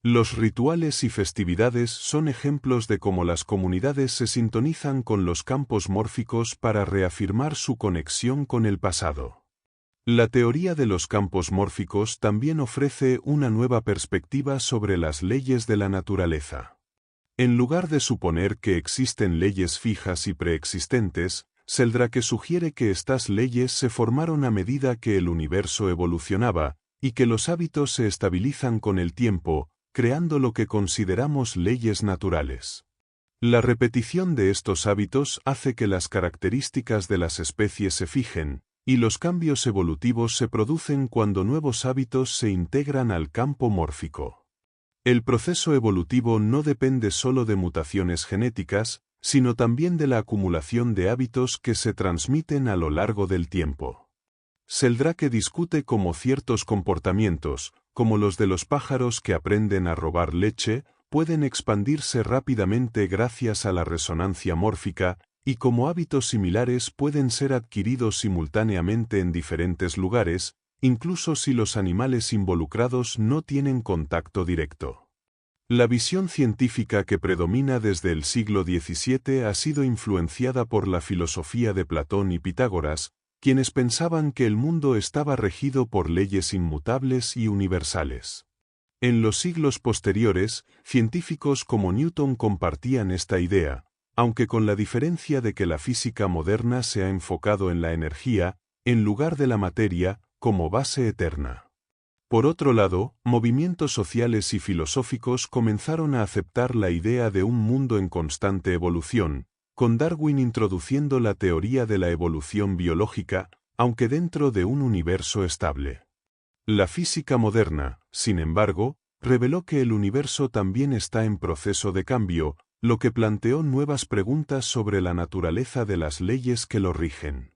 Los rituales y festividades son ejemplos de cómo las comunidades se sintonizan con los campos mórficos para reafirmar su conexión con el pasado. La teoría de los campos mórficos también ofrece una nueva perspectiva sobre las leyes de la naturaleza. En lugar de suponer que existen leyes fijas y preexistentes, Sheldrake sugiere que estas leyes se formaron a medida que el universo evolucionaba, y que los hábitos se estabilizan con el tiempo, creando lo que consideramos leyes naturales. La repetición de estos hábitos hace que las características de las especies se fijen, y los cambios evolutivos se producen cuando nuevos hábitos se integran al campo mórfico. El proceso evolutivo no depende solo de mutaciones genéticas, sino también de la acumulación de hábitos que se transmiten a lo largo del tiempo. Sheldrake discute cómo ciertos comportamientos, como los de los pájaros que aprenden a robar leche, pueden expandirse rápidamente gracias a la resonancia mórfica, y cómo hábitos similares pueden ser adquiridos simultáneamente en diferentes lugares, incluso si los animales involucrados no tienen contacto directo. La visión científica que predomina desde el siglo XVII ha sido influenciada por la filosofía de Platón y Pitágoras, quienes pensaban que el mundo estaba regido por leyes inmutables y universales. En los siglos posteriores, científicos como Newton compartían esta idea, aunque con la diferencia de que la física moderna se ha enfocado en la energía, en lugar de la materia, como base eterna. Por otro lado, movimientos sociales y filosóficos comenzaron a aceptar la idea de un mundo en constante evolución, con Darwin introduciendo la teoría de la evolución biológica, aunque dentro de un universo estable. La física moderna, sin embargo, reveló que el universo también está en proceso de cambio, lo que planteó nuevas preguntas sobre la naturaleza de las leyes que lo rigen.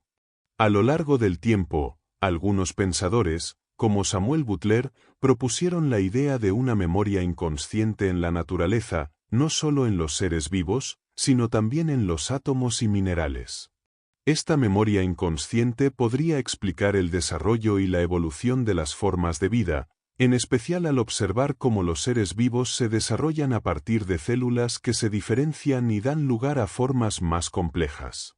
A lo largo del tiempo, algunos pensadores, como Samuel Butler, propusieron la idea de una memoria inconsciente en la naturaleza, no solo en los seres vivos, sino también en los átomos y minerales. Esta memoria inconsciente podría explicar el desarrollo y la evolución de las formas de vida, en especial al observar cómo los seres vivos se desarrollan a partir de células que se diferencian y dan lugar a formas más complejas.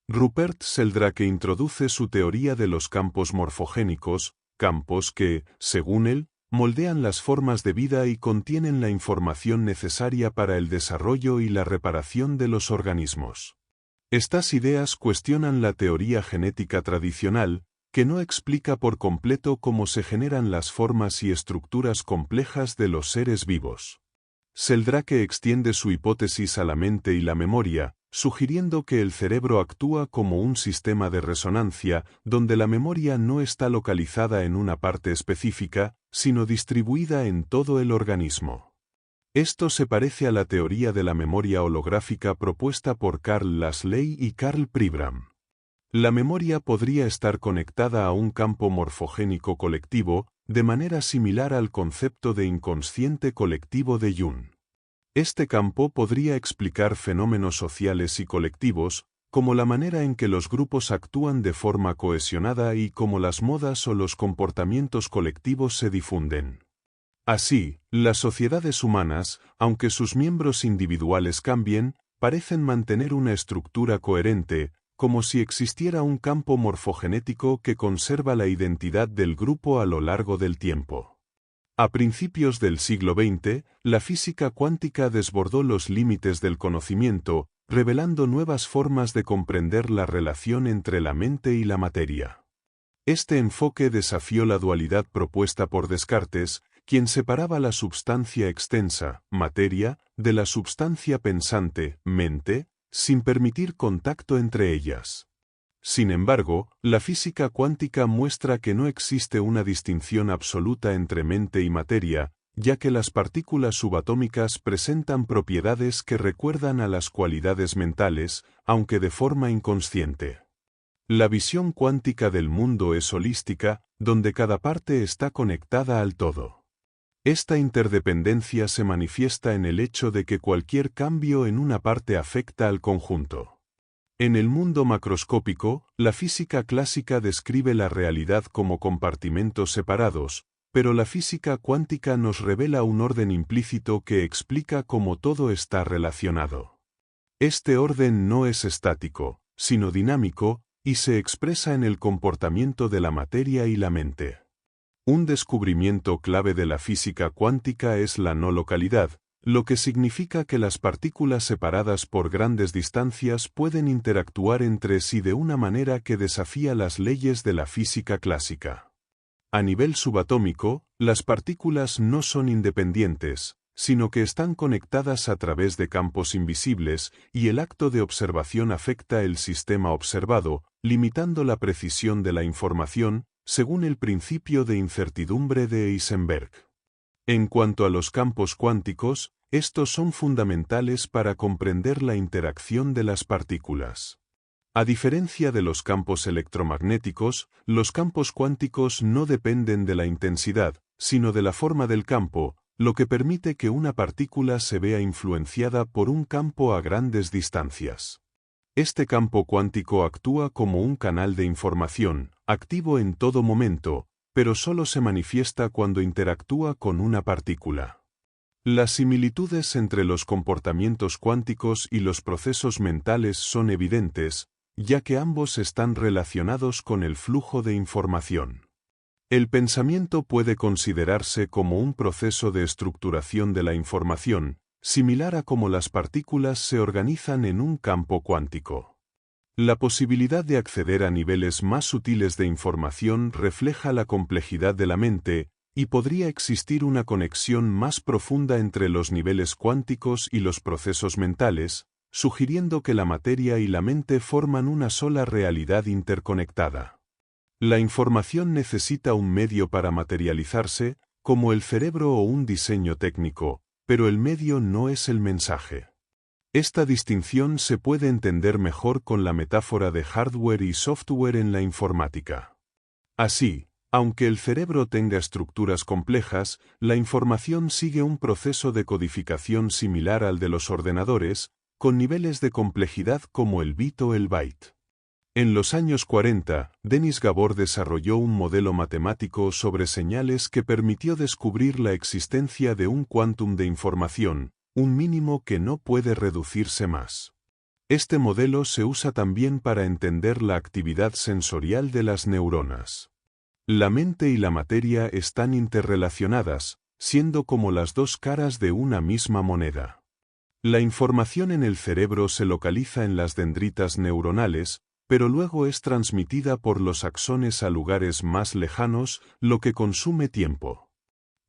Rupert Sheldrake introduce su teoría de los campos morfogénicos, campos que, según él, moldean las formas de vida y contienen la información necesaria para el desarrollo y la reparación de los organismos. Estas ideas cuestionan la teoría genética tradicional, que no explica por completo cómo se generan las formas y estructuras complejas de los seres vivos. Sheldrake extiende su hipótesis a la mente y la memoria, sugiriendo que el cerebro actúa como un sistema de resonancia, donde la memoria no está localizada en una parte específica, sino distribuida en todo el organismo. Esto se parece a la teoría de la memoria holográfica propuesta por Carl Lasley y Carl Pribram. La memoria podría estar conectada a un campo morfogénico colectivo, de manera similar al concepto de inconsciente colectivo de Jung. Este campo podría explicar fenómenos sociales y colectivos, como la manera en que los grupos actúan de forma cohesionada y cómo las modas o los comportamientos colectivos se difunden. Así, las sociedades humanas, aunque sus miembros individuales cambien, parecen mantener una estructura coherente, como si existiera un campo morfogenético que conserva la identidad del grupo a lo largo del tiempo. A principios del siglo XX, la física cuántica desbordó los límites del conocimiento, revelando nuevas formas de comprender la relación entre la mente y la materia. Este enfoque desafió la dualidad propuesta por Descartes, quien separaba la substancia extensa, materia, de la substancia pensante, mente, sin permitir contacto entre ellas. Sin embargo, la física cuántica muestra que no existe una distinción absoluta entre mente y materia, ya que las partículas subatómicas presentan propiedades que recuerdan a las cualidades mentales, aunque de forma inconsciente. La visión cuántica del mundo es holística, donde cada parte está conectada al todo. Esta interdependencia se manifiesta en el hecho de que cualquier cambio en una parte afecta al conjunto. En el mundo macroscópico, la física clásica describe la realidad como compartimentos separados, pero la física cuántica nos revela un orden implícito que explica cómo todo está relacionado. Este orden no es estático, sino dinámico, y se expresa en el comportamiento de la materia y la mente. Un descubrimiento clave de la física cuántica es la no localidad, lo que significa que las partículas separadas por grandes distancias pueden interactuar entre sí de una manera que desafía las leyes de la física clásica. A nivel subatómico, las partículas no son independientes, sino que están conectadas a través de campos invisibles, y el acto de observación afecta el sistema observado, limitando la precisión de la información, según el principio de incertidumbre de Heisenberg. En cuanto a los campos cuánticos, estos son fundamentales para comprender la interacción de las partículas. A diferencia de los campos electromagnéticos, los campos cuánticos no dependen de la intensidad, sino de la forma del campo, lo que permite que una partícula se vea influenciada por un campo a grandes distancias. Este campo cuántico actúa como un canal de información, activo en todo momento, pero solo se manifiesta cuando interactúa con una partícula. Las similitudes entre los comportamientos cuánticos y los procesos mentales son evidentes, ya que ambos están relacionados con el flujo de información. El pensamiento puede considerarse como un proceso de estructuración de la información, similar a cómo las partículas se organizan en un campo cuántico. La posibilidad de acceder a niveles más sutiles de información refleja la complejidad de la mente, y podría existir una conexión más profunda entre los niveles cuánticos y los procesos mentales, sugiriendo que la materia y la mente forman una sola realidad interconectada. La información necesita un medio para materializarse, como el cerebro o un diseño técnico, pero el medio no es el mensaje. Esta distinción se puede entender mejor con la metáfora de hardware y software en la informática. Así, aunque el cerebro tenga estructuras complejas, la información sigue un proceso de codificación similar al de los ordenadores, con niveles de complejidad como el bit o el byte. En los años 40, Denis Gabor desarrolló un modelo matemático sobre señales que permitió descubrir la existencia de un quantum de información, un mínimo que no puede reducirse más. Este modelo se usa también para entender la actividad sensorial de las neuronas. La mente y la materia están interrelacionadas, siendo como las dos caras de una misma moneda. La información en el cerebro se localiza en las dendritas neuronales, pero luego es transmitida por los axones a lugares más lejanos, lo que consume tiempo.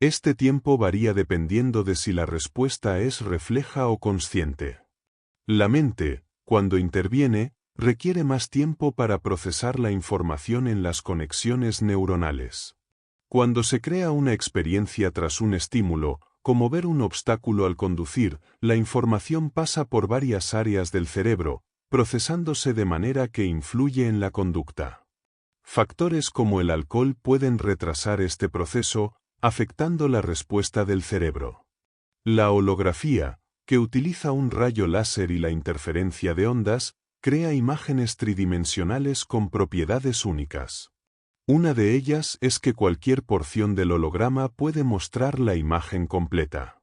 Este tiempo varía dependiendo de si la respuesta es refleja o consciente. La mente, cuando interviene, requiere más tiempo para procesar la información en las conexiones neuronales. Cuando se crea una experiencia tras un estímulo, como ver un obstáculo al conducir, la información pasa por varias áreas del cerebro, procesándose de manera que influye en la conducta. Factores como el alcohol pueden retrasar este proceso, afectando la respuesta del cerebro. La holografía, que utiliza un rayo láser y la interferencia de ondas, crea imágenes tridimensionales con propiedades únicas. Una de ellas es que cualquier porción del holograma puede mostrar la imagen completa.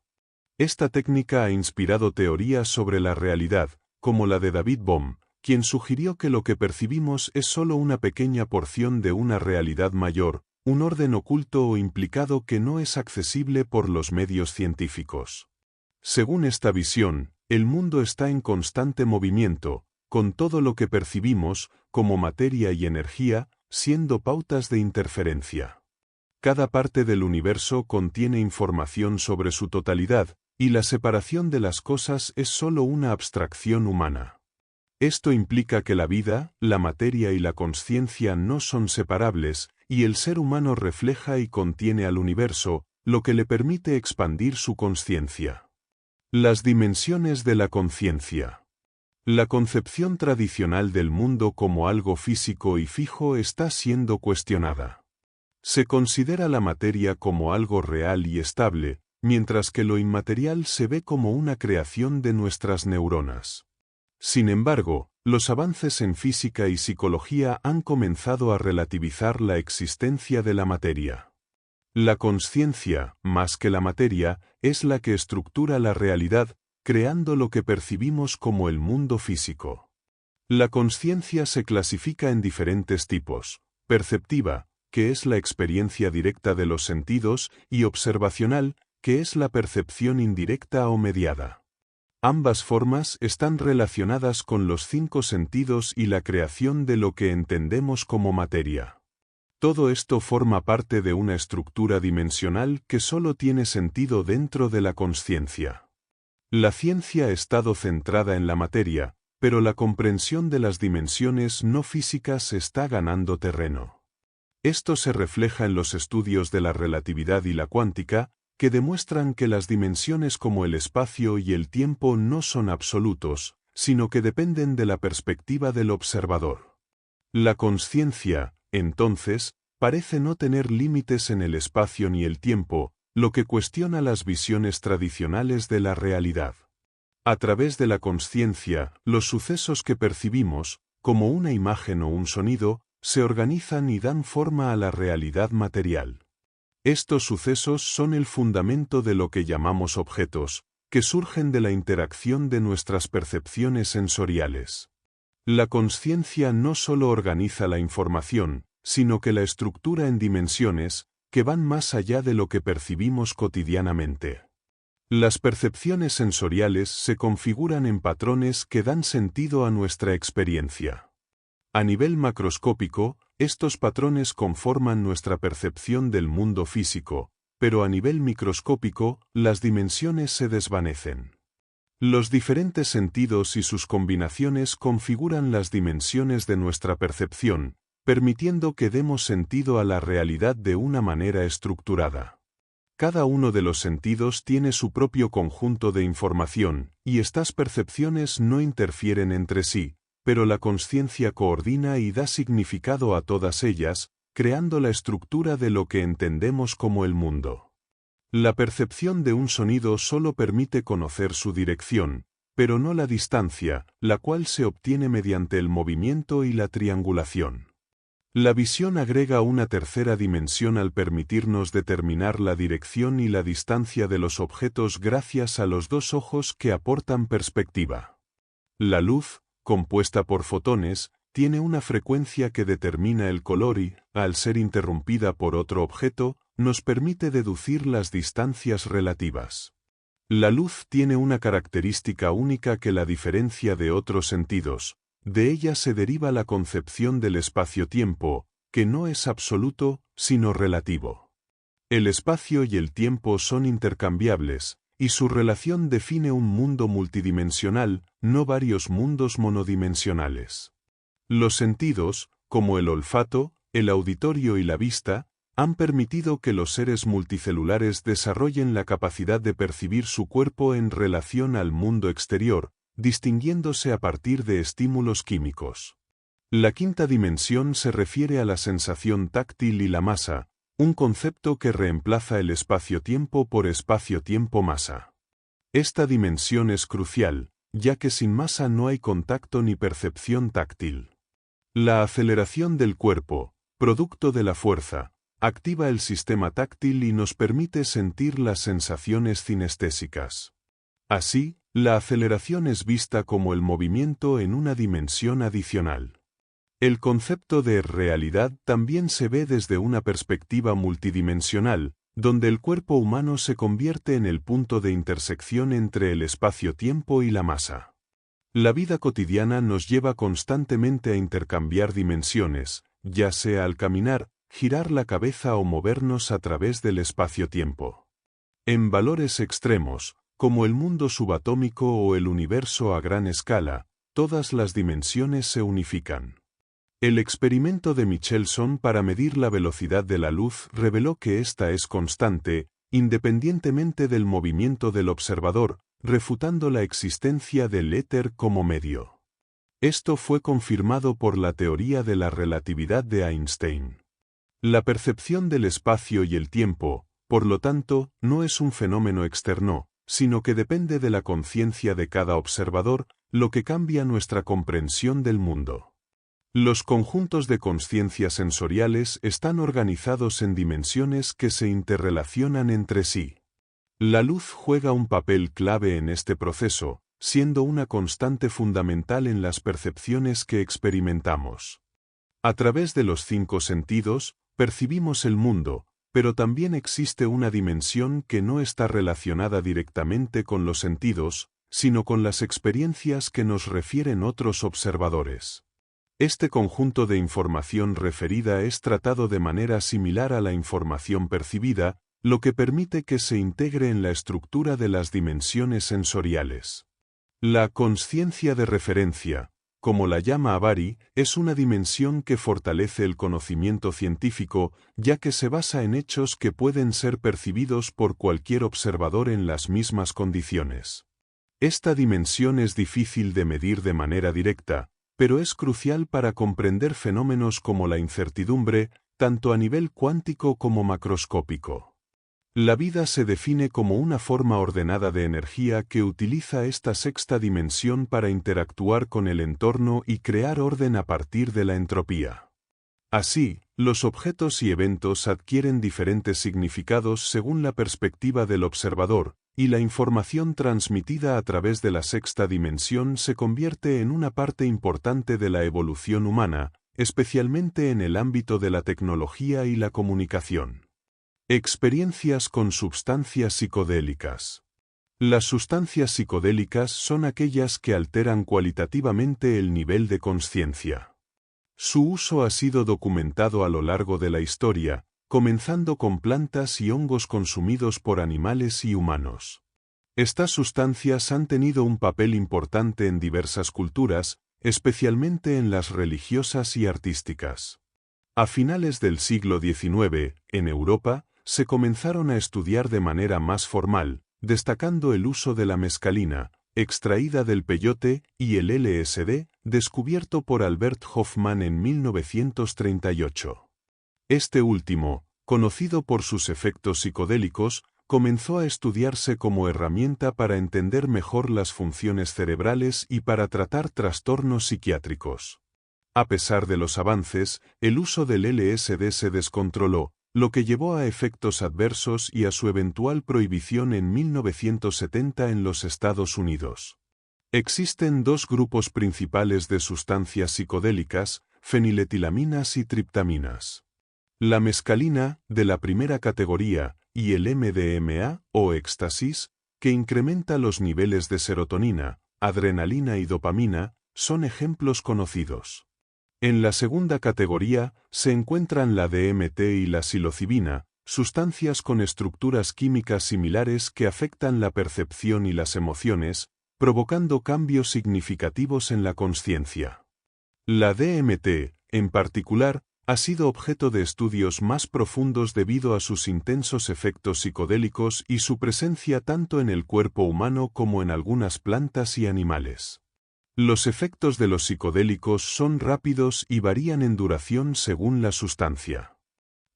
Esta técnica ha inspirado teorías sobre la realidad, como la de David Bohm, quien sugirió que lo que percibimos es solo una pequeña porción de una realidad mayor, un orden oculto o implicado que no es accesible por los medios científicos. Según esta visión, el mundo está en constante movimiento, con todo lo que percibimos, como materia y energía, siendo pautas de interferencia. Cada parte del universo contiene información sobre su totalidad, y la separación de las cosas es solo una abstracción humana. Esto implica que la vida, la materia y la consciencia no son separables, y el ser humano refleja y contiene al universo, lo que le permite expandir su consciencia. Las dimensiones de la conciencia. La concepción tradicional del mundo como algo físico y fijo está siendo cuestionada. Se considera la materia como algo real y estable, mientras que lo inmaterial se ve como una creación de nuestras neuronas. Sin embargo, los avances en física y psicología han comenzado a relativizar la existencia de la materia. La consciencia, más que la materia, es la que estructura la realidad, creando lo que percibimos como el mundo físico. La consciencia se clasifica en diferentes tipos: perceptiva, que es la experiencia directa de los sentidos, y observacional, que es la percepción indirecta o mediada. Ambas formas están relacionadas con los 5 sentidos y la creación de lo que entendemos como materia. Todo esto forma parte de una estructura dimensional que solo tiene sentido dentro de la consciencia. La ciencia ha estado centrada en la materia, pero la comprensión de las dimensiones no físicas está ganando terreno. Esto se refleja en los estudios de la relatividad y la cuántica, que demuestran que las dimensiones como el espacio y el tiempo no son absolutos, sino que dependen de la perspectiva del observador. La consciencia, entonces, parece no tener límites en el espacio ni el tiempo, lo que cuestiona las visiones tradicionales de la realidad. A través de la consciencia, los sucesos que percibimos, como una imagen o un sonido, se organizan y dan forma a la realidad material. Estos sucesos son el fundamento de lo que llamamos objetos, que surgen de la interacción de nuestras percepciones sensoriales. La consciencia no solo organiza la información, sino que la estructura en dimensiones, que van más allá de lo que percibimos cotidianamente. Las percepciones sensoriales se configuran en patrones que dan sentido a nuestra experiencia. A nivel macroscópico, estos patrones conforman nuestra percepción del mundo físico, pero a nivel microscópico, las dimensiones se desvanecen. Los diferentes sentidos y sus combinaciones configuran las dimensiones de nuestra percepción, permitiendo que demos sentido a la realidad de una manera estructurada. Cada uno de los sentidos tiene su propio conjunto de información, y estas percepciones no interfieren entre sí, pero la consciencia coordina y da significado a todas ellas, creando la estructura de lo que entendemos como el mundo. La percepción de un sonido solo permite conocer su dirección, pero no la distancia, la cual se obtiene mediante el movimiento y la triangulación. La visión agrega una tercera dimensión al permitirnos determinar la dirección y la distancia de los objetos gracias a los dos ojos que aportan perspectiva. La luz, compuesta por fotones, tiene una frecuencia que determina el color y, al ser interrumpida por otro objeto, nos permite deducir las distancias relativas. La luz tiene una característica única que la diferencia de otros sentidos. De ella se deriva la concepción del espacio-tiempo, que no es absoluto, sino relativo. El espacio y el tiempo son intercambiables, y su relación define un mundo multidimensional, no varios mundos monodimensionales. Los sentidos, como el olfato, el auditorio y la vista, han permitido que los seres multicelulares desarrollen la capacidad de percibir su cuerpo en relación al mundo exterior, distinguiéndose a partir de estímulos químicos. La quinta dimensión se refiere a la sensación táctil y la masa, un concepto que reemplaza el espacio-tiempo por espacio-tiempo-masa. Esta dimensión es crucial, ya que sin masa no hay contacto ni percepción táctil. La aceleración del cuerpo, producto de la fuerza, activa el sistema táctil y nos permite sentir las sensaciones cinestésicas. Así, la aceleración es vista como el movimiento en una dimensión adicional. El concepto de realidad también se ve desde una perspectiva multidimensional, donde el cuerpo humano se convierte en el punto de intersección entre el espacio-tiempo y la masa. La vida cotidiana nos lleva constantemente a intercambiar dimensiones, ya sea al caminar, girar la cabeza o movernos a través del espacio-tiempo. En valores extremos, como el mundo subatómico o el universo a gran escala, todas las dimensiones se unifican. El experimento de Michelson para medir la velocidad de la luz reveló que ésta es constante, independientemente del movimiento del observador, refutando la existencia del éter como medio. Esto fue confirmado por la teoría de la relatividad de Einstein. La percepción del espacio y el tiempo, por lo tanto, no es un fenómeno externo, sino que depende de la conciencia de cada observador, lo que cambia nuestra comprensión del mundo. Los conjuntos de conciencia sensoriales están organizados en dimensiones que se interrelacionan entre sí. La luz juega un papel clave en este proceso, siendo una constante fundamental en las percepciones que experimentamos. A través de los 5 sentidos, percibimos el mundo, pero también existe una dimensión que no está relacionada directamente con los sentidos, sino con las experiencias que nos refieren otros observadores. Este conjunto de información referida es tratado de manera similar a la información percibida, lo que permite que se integre en la estructura de las dimensiones sensoriales. La consciencia de referencia, como la llama Habari, es una dimensión que fortalece el conocimiento científico, ya que se basa en hechos que pueden ser percibidos por cualquier observador en las mismas condiciones. Esta dimensión es difícil de medir de manera directa, pero es crucial para comprender fenómenos como la incertidumbre, tanto a nivel cuántico como macroscópico. La vida se define como una forma ordenada de energía que utiliza esta sexta dimensión para interactuar con el entorno y crear orden a partir de la entropía. Así, los objetos y eventos adquieren diferentes significados según la perspectiva del observador, y la información transmitida a través de la sexta dimensión se convierte en una parte importante de la evolución humana, especialmente en el ámbito de la tecnología y la comunicación. Experiencias con sustancias psicodélicas. Las sustancias psicodélicas son aquellas que alteran cualitativamente el nivel de consciencia. Su uso ha sido documentado a lo largo de la historia, comenzando con plantas y hongos consumidos por animales y humanos. Estas sustancias han tenido un papel importante en diversas culturas, especialmente en las religiosas y artísticas. A finales del siglo XIX, en Europa, se comenzaron a estudiar de manera más formal, destacando el uso de la mescalina, extraída del peyote, y el LSD, descubierto por Albert Hofmann en 1938. Este último, conocido por sus efectos psicodélicos, comenzó a estudiarse como herramienta para entender mejor las funciones cerebrales y para tratar trastornos psiquiátricos. A pesar de los avances, el uso del LSD se descontroló, lo que llevó a efectos adversos y a su eventual prohibición en 1970 en los Estados Unidos. Existen dos grupos principales de sustancias psicodélicas, feniletilaminas y triptaminas. La mescalina, de la primera categoría, y el MDMA, o éxtasis, que incrementa los niveles de serotonina, adrenalina y dopamina, son ejemplos conocidos. En la segunda categoría se encuentran la DMT y la psilocibina, sustancias con estructuras químicas similares que afectan la percepción y las emociones, provocando cambios significativos en la consciencia. La DMT, en particular, ha sido objeto de estudios más profundos debido a sus intensos efectos psicodélicos y su presencia tanto en el cuerpo humano como en algunas plantas y animales. Los efectos de los psicodélicos son rápidos y varían en duración según la sustancia.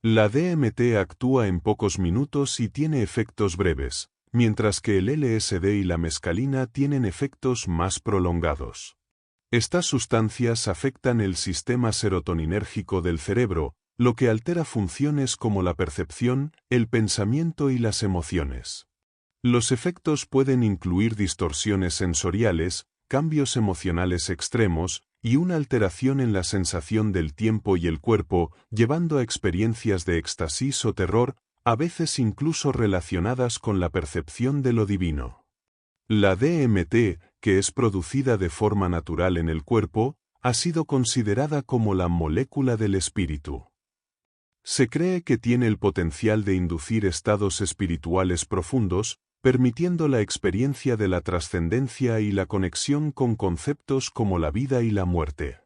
La DMT actúa en pocos minutos y tiene efectos breves, mientras que el LSD y la mescalina tienen efectos más prolongados. Estas sustancias afectan el sistema serotoninérgico del cerebro, lo que altera funciones como la percepción, el pensamiento y las emociones. Los efectos pueden incluir distorsiones sensoriales, cambios emocionales extremos, y una alteración en la sensación del tiempo y el cuerpo, llevando a experiencias de éxtasis o terror, a veces incluso relacionadas con la percepción de lo divino. La DMT, que es producida de forma natural en el cuerpo, ha sido considerada como la molécula del espíritu. Se cree que tiene el potencial de inducir estados espirituales profundos, permitiendo la experiencia de la trascendencia y la conexión con conceptos como la vida y la muerte.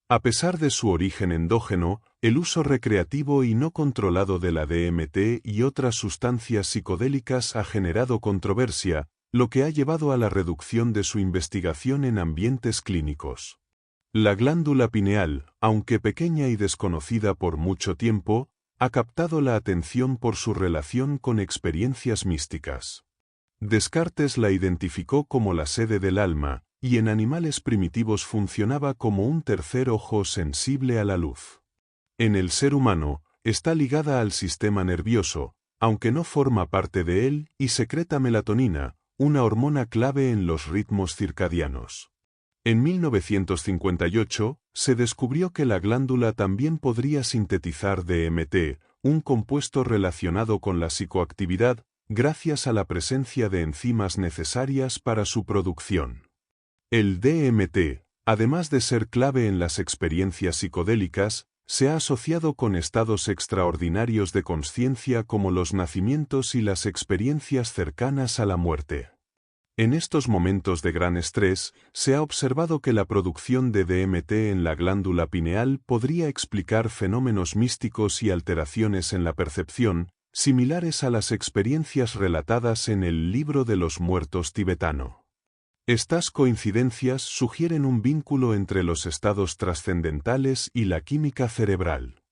A pesar de su origen endógeno, el uso recreativo y no controlado de la DMT y otras sustancias psicodélicas ha generado controversia, lo que ha llevado a la reducción de su investigación en ambientes clínicos. La glándula pineal, aunque pequeña y desconocida por mucho tiempo, ha captado la atención por su relación con experiencias místicas. Descartes la identificó como la sede del alma, y en animales primitivos funcionaba como un tercer ojo sensible a la luz. En el ser humano, está ligada al sistema nervioso, aunque no forma parte de él, y secreta melatonina, una hormona clave en los ritmos circadianos. En 1958, se descubrió que la glándula también podría sintetizar DMT, un compuesto relacionado con la psicoactividad, gracias a la presencia de enzimas necesarias para su producción. El DMT, además de ser clave en las experiencias psicodélicas, se ha asociado con estados extraordinarios de consciencia como los nacimientos y las experiencias cercanas a la muerte. En estos momentos de gran estrés, se ha observado que la producción de DMT en la glándula pineal podría explicar fenómenos místicos y alteraciones en la percepción, similares a las experiencias relatadas en el Libro de los Muertos tibetano. Estas coincidencias sugieren un vínculo entre los estados trascendentales y la química cerebral.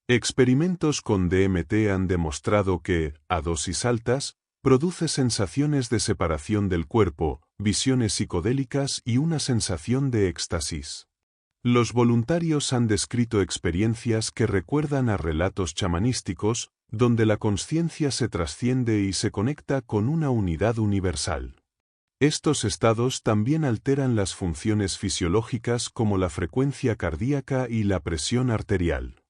Experimentos con DMT han demostrado que, a dosis altas, produce sensaciones de separación del cuerpo, visiones psicodélicas y una sensación de éxtasis. Los voluntarios han descrito experiencias que recuerdan a relatos chamanísticos, donde la consciencia se trasciende y se conecta con una unidad universal. Estos estados también alteran las funciones fisiológicas como la frecuencia cardíaca y la presión arterial.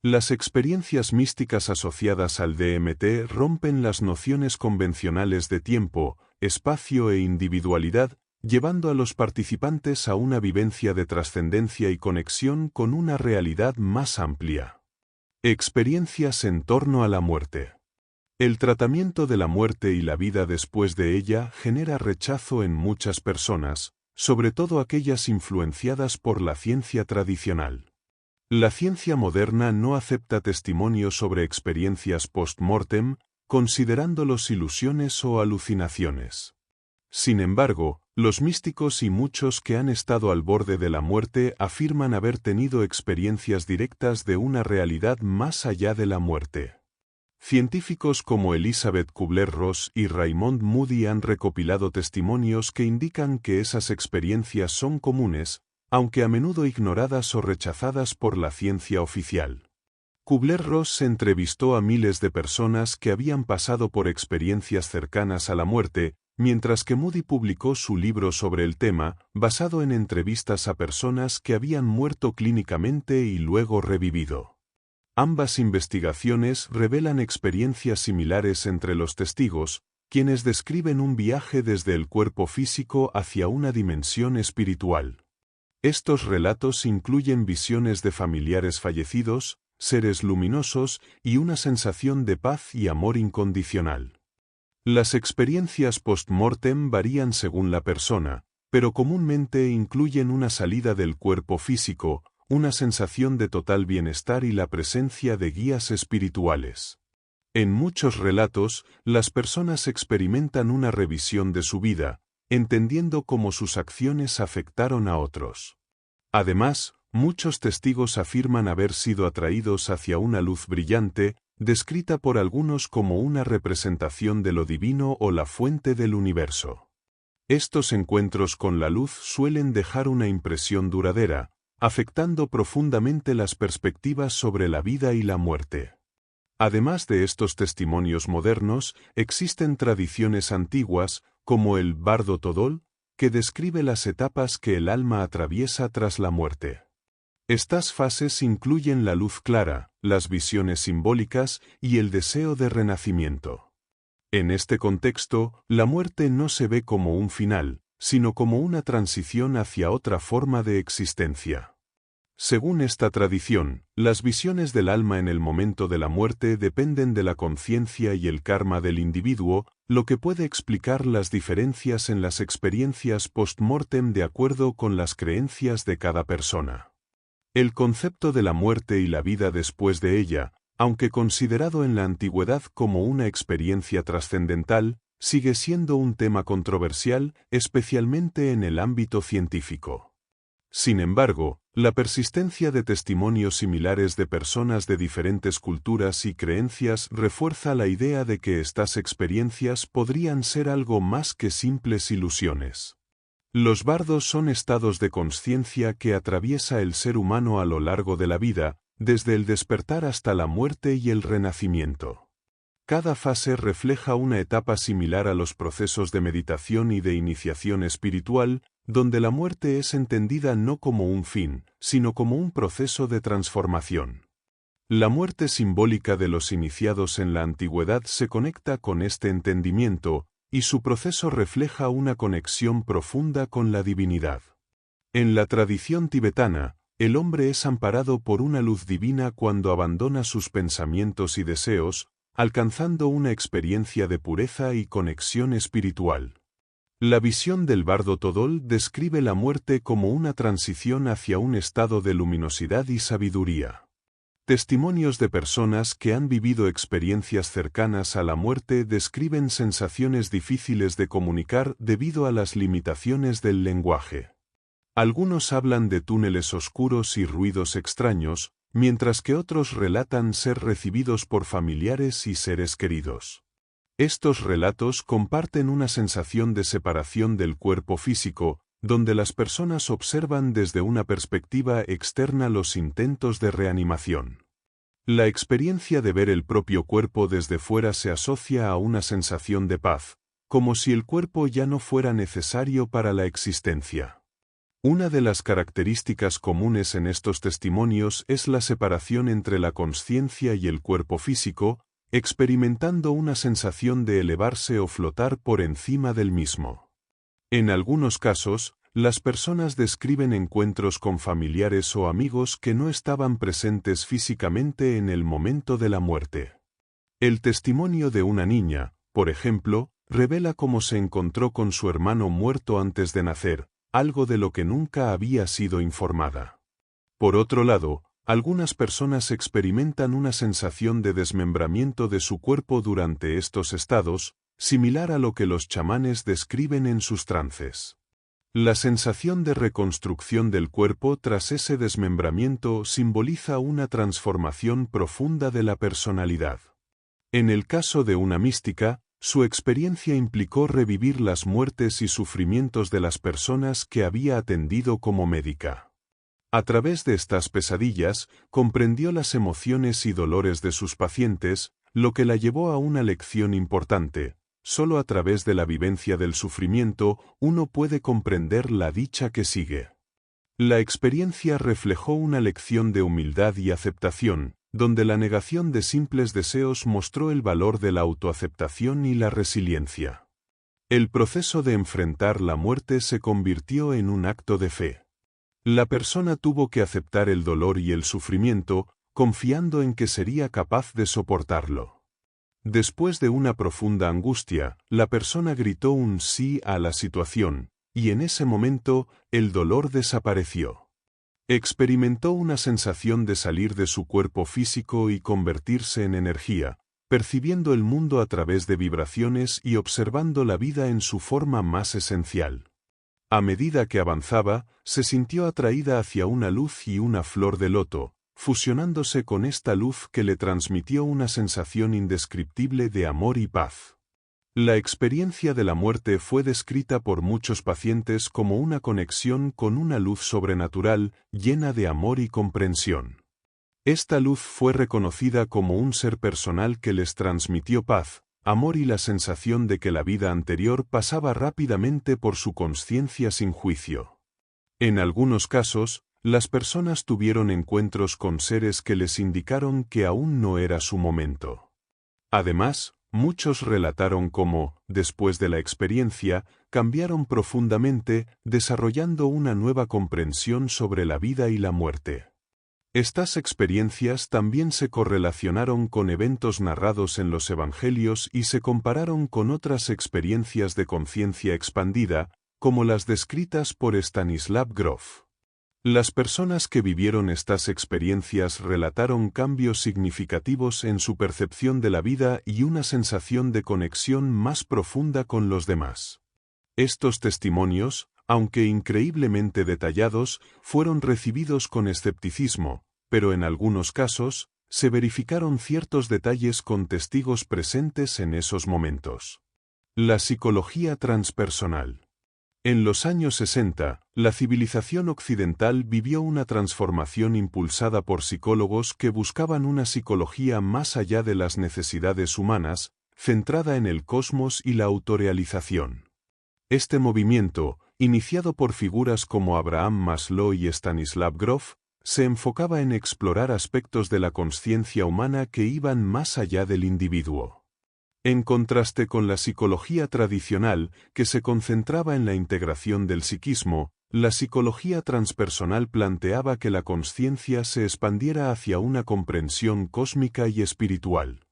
Las experiencias místicas asociadas al DMT rompen las nociones convencionales de tiempo, espacio e individualidad, llevando a los participantes a una vivencia de trascendencia y conexión con una realidad más amplia. Experiencias en torno a la muerte. El tratamiento de la muerte y la vida después de ella genera rechazo en muchas personas, sobre todo aquellas influenciadas por la ciencia tradicional. La ciencia moderna no acepta testimonios sobre experiencias post-mortem, considerándolos ilusiones o alucinaciones. Sin embargo, los místicos y muchos que han estado al borde de la muerte afirman haber tenido experiencias directas de una realidad más allá de la muerte. Científicos como Elizabeth Kubler-Ross y Raymond Moody han recopilado testimonios que indican que esas experiencias son comunes, aunque a menudo ignoradas o rechazadas por la ciencia oficial. Kubler-Ross entrevistó a miles de personas que habían pasado por experiencias cercanas a la muerte, mientras que Moody publicó su libro sobre el tema, basado en entrevistas a personas que habían muerto clínicamente y luego revivido. Ambas investigaciones revelan experiencias similares entre los testigos, quienes describen un viaje desde el cuerpo físico hacia una dimensión espiritual. Estos relatos incluyen visiones de familiares fallecidos, seres luminosos y una sensación de paz y amor incondicional. Las experiencias post-mortem varían según la persona, pero comúnmente incluyen una salida del cuerpo físico, una sensación de total bienestar y la presencia de guías espirituales. En muchos relatos, las personas experimentan una revisión de su vida, entendiendo cómo sus acciones afectaron a otros. Además, muchos testigos afirman haber sido atraídos hacia una luz brillante, descrita por algunos como una representación de lo divino o la fuente del universo. Estos encuentros con la luz suelen dejar una impresión duradera, afectando profundamente las perspectivas sobre la vida y la muerte. Además de estos testimonios modernos, existen tradiciones antiguas, como el Bardo Todol, que describe las etapas que el alma atraviesa tras la muerte. Estas fases incluyen la luz clara, las visiones simbólicas y el deseo de renacimiento. En este contexto, la muerte no se ve como un final, sino como una transición hacia otra forma de existencia. Según esta tradición, las visiones del alma en el momento de la muerte dependen de la conciencia y el karma del individuo, lo que puede explicar las diferencias en las experiencias post-mortem de acuerdo con las creencias de cada persona. El concepto de la muerte y la vida después de ella, aunque considerado en la antigüedad como una experiencia trascendental, sigue siendo un tema controversial, especialmente en el ámbito científico. Sin embargo, la persistencia de testimonios similares de personas de diferentes culturas y creencias refuerza la idea de que estas experiencias podrían ser algo más que simples ilusiones. Los bardos son estados de consciencia que atraviesa el ser humano a lo largo de la vida, desde el despertar hasta la muerte y el renacimiento. Cada fase refleja una etapa similar a los procesos de meditación y de iniciación espiritual, donde la muerte es entendida no como un fin, sino como un proceso de transformación. La muerte simbólica de los iniciados en la antigüedad se conecta con este entendimiento, y su proceso refleja una conexión profunda con la divinidad. En la tradición tibetana, el hombre es amparado por una luz divina cuando abandona sus pensamientos y deseos, alcanzando una experiencia de pureza y conexión espiritual. La visión del Bardo Todol describe la muerte como una transición hacia un estado de luminosidad y sabiduría. Testimonios de personas que han vivido experiencias cercanas a la muerte describen sensaciones difíciles de comunicar debido a las limitaciones del lenguaje. Algunos hablan de túneles oscuros y ruidos extraños, mientras que otros relatan ser recibidos por familiares y seres queridos. Estos relatos comparten una sensación de separación del cuerpo físico, donde las personas observan desde una perspectiva externa los intentos de reanimación. La experiencia de ver el propio cuerpo desde fuera se asocia a una sensación de paz, como si el cuerpo ya no fuera necesario para la existencia. Una de las características comunes en estos testimonios es la separación entre la consciencia y el cuerpo físico, experimentando una sensación de elevarse o flotar por encima del mismo. En algunos casos, las personas describen encuentros con familiares o amigos que no estaban presentes físicamente en el momento de la muerte. El testimonio de una niña, por ejemplo, revela cómo se encontró con su hermano muerto antes de nacer, algo de lo que nunca había sido informada. Por otro lado, algunas personas experimentan una sensación de desmembramiento de su cuerpo durante estos estados, similar a lo que los chamanes describen en sus trances. La sensación de reconstrucción del cuerpo tras ese desmembramiento simboliza una transformación profunda de la personalidad. En el caso de una mística, su experiencia implicó revivir las muertes y sufrimientos de las personas que había atendido como médica. A través de estas pesadillas, comprendió las emociones y dolores de sus pacientes, lo que la llevó a una lección importante. Solo a través de la vivencia del sufrimiento uno puede comprender la dicha que sigue. La experiencia reflejó una lección de humildad y aceptación, donde la negación de simples deseos mostró el valor de la autoaceptación y la resiliencia. El proceso de enfrentar la muerte se convirtió en un acto de fe. La persona tuvo que aceptar el dolor y el sufrimiento, confiando en que sería capaz de soportarlo. Después de una profunda angustia, la persona gritó un sí a la situación, y en ese momento, el dolor desapareció. Experimentó una sensación de salir de su cuerpo físico y convertirse en energía, percibiendo el mundo a través de vibraciones y observando la vida en su forma más esencial. A medida que avanzaba, se sintió atraída hacia una luz y una flor de loto, fusionándose con esta luz que le transmitió una sensación indescriptible de amor y paz. La experiencia de la muerte fue descrita por muchos pacientes como una conexión con una luz sobrenatural, llena de amor y comprensión. Esta luz fue reconocida como un ser personal que les transmitió paz, amor y la sensación de que la vida anterior pasaba rápidamente por su consciencia sin juicio. En algunos casos, las personas tuvieron encuentros con seres que les indicaron que aún no era su momento. Además, muchos relataron cómo, después de la experiencia, cambiaron profundamente, desarrollando una nueva comprensión sobre la vida y la muerte. Estas experiencias también se correlacionaron con eventos narrados en los Evangelios y se compararon con otras experiencias de conciencia expandida, como las descritas por Stanislav Grof. Las personas que vivieron estas experiencias relataron cambios significativos en su percepción de la vida y una sensación de conexión más profunda con los demás. Estos testimonios, aunque increíblemente detallados, fueron recibidos con escepticismo, pero en algunos casos, se verificaron ciertos detalles con testigos presentes en esos momentos. La psicología transpersonal. En los años 60, la civilización occidental vivió una transformación impulsada por psicólogos que buscaban una psicología más allá de las necesidades humanas, centrada en el cosmos y la autorrealización. Este movimiento, iniciado por figuras como Abraham Maslow y Stanislav Grof, se enfocaba en explorar aspectos de la consciencia humana que iban más allá del individuo. En contraste con la psicología tradicional, que se concentraba en la integración del psiquismo, la psicología transpersonal planteaba que la consciencia se expandiera hacia una comprensión cósmica y espiritual.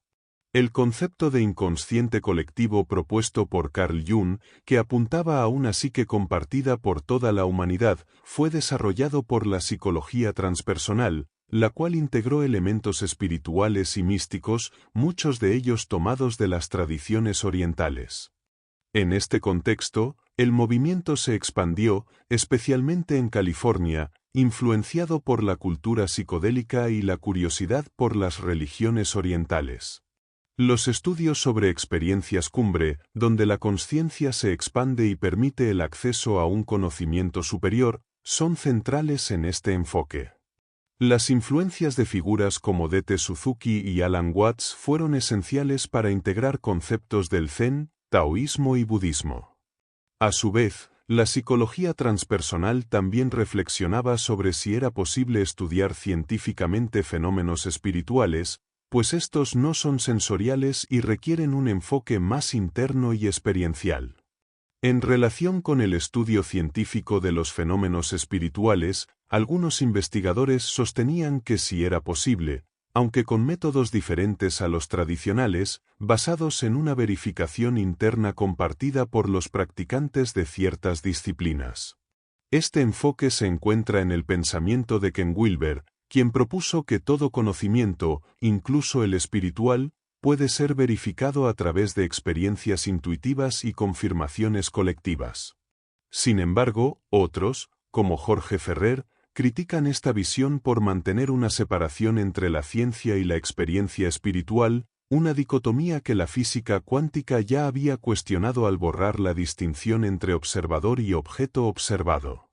El concepto de inconsciente colectivo propuesto por Carl Jung, que apuntaba a una psique compartida por toda la humanidad, fue desarrollado por la psicología transpersonal, la cual integró elementos espirituales y místicos, muchos de ellos tomados de las tradiciones orientales. En este contexto, el movimiento se expandió, especialmente en California, influenciado por la cultura psicodélica y la curiosidad por las religiones orientales. Los estudios sobre experiencias cumbre, donde la consciencia se expande y permite el acceso a un conocimiento superior, son centrales en este enfoque. Las influencias de figuras como D.T. Suzuki y Alan Watts fueron esenciales para integrar conceptos del Zen, taoísmo y budismo. A su vez, la psicología transpersonal también reflexionaba sobre si era posible estudiar científicamente fenómenos espirituales, pues estos no son sensoriales y requieren un enfoque más interno y experiencial. En relación con el estudio científico de los fenómenos espirituales, algunos investigadores sostenían que sí era posible, aunque con métodos diferentes a los tradicionales, basados en una verificación interna compartida por los practicantes de ciertas disciplinas. Este enfoque se encuentra en el pensamiento de Ken Wilber, quien propuso que todo conocimiento, incluso el espiritual, puede ser verificado a través de experiencias intuitivas y confirmaciones colectivas. Sin embargo, otros, como Jorge Ferrer, critican esta visión por mantener una separación entre la ciencia y la experiencia espiritual, una dicotomía que la física cuántica ya había cuestionado al borrar la distinción entre observador y objeto observado.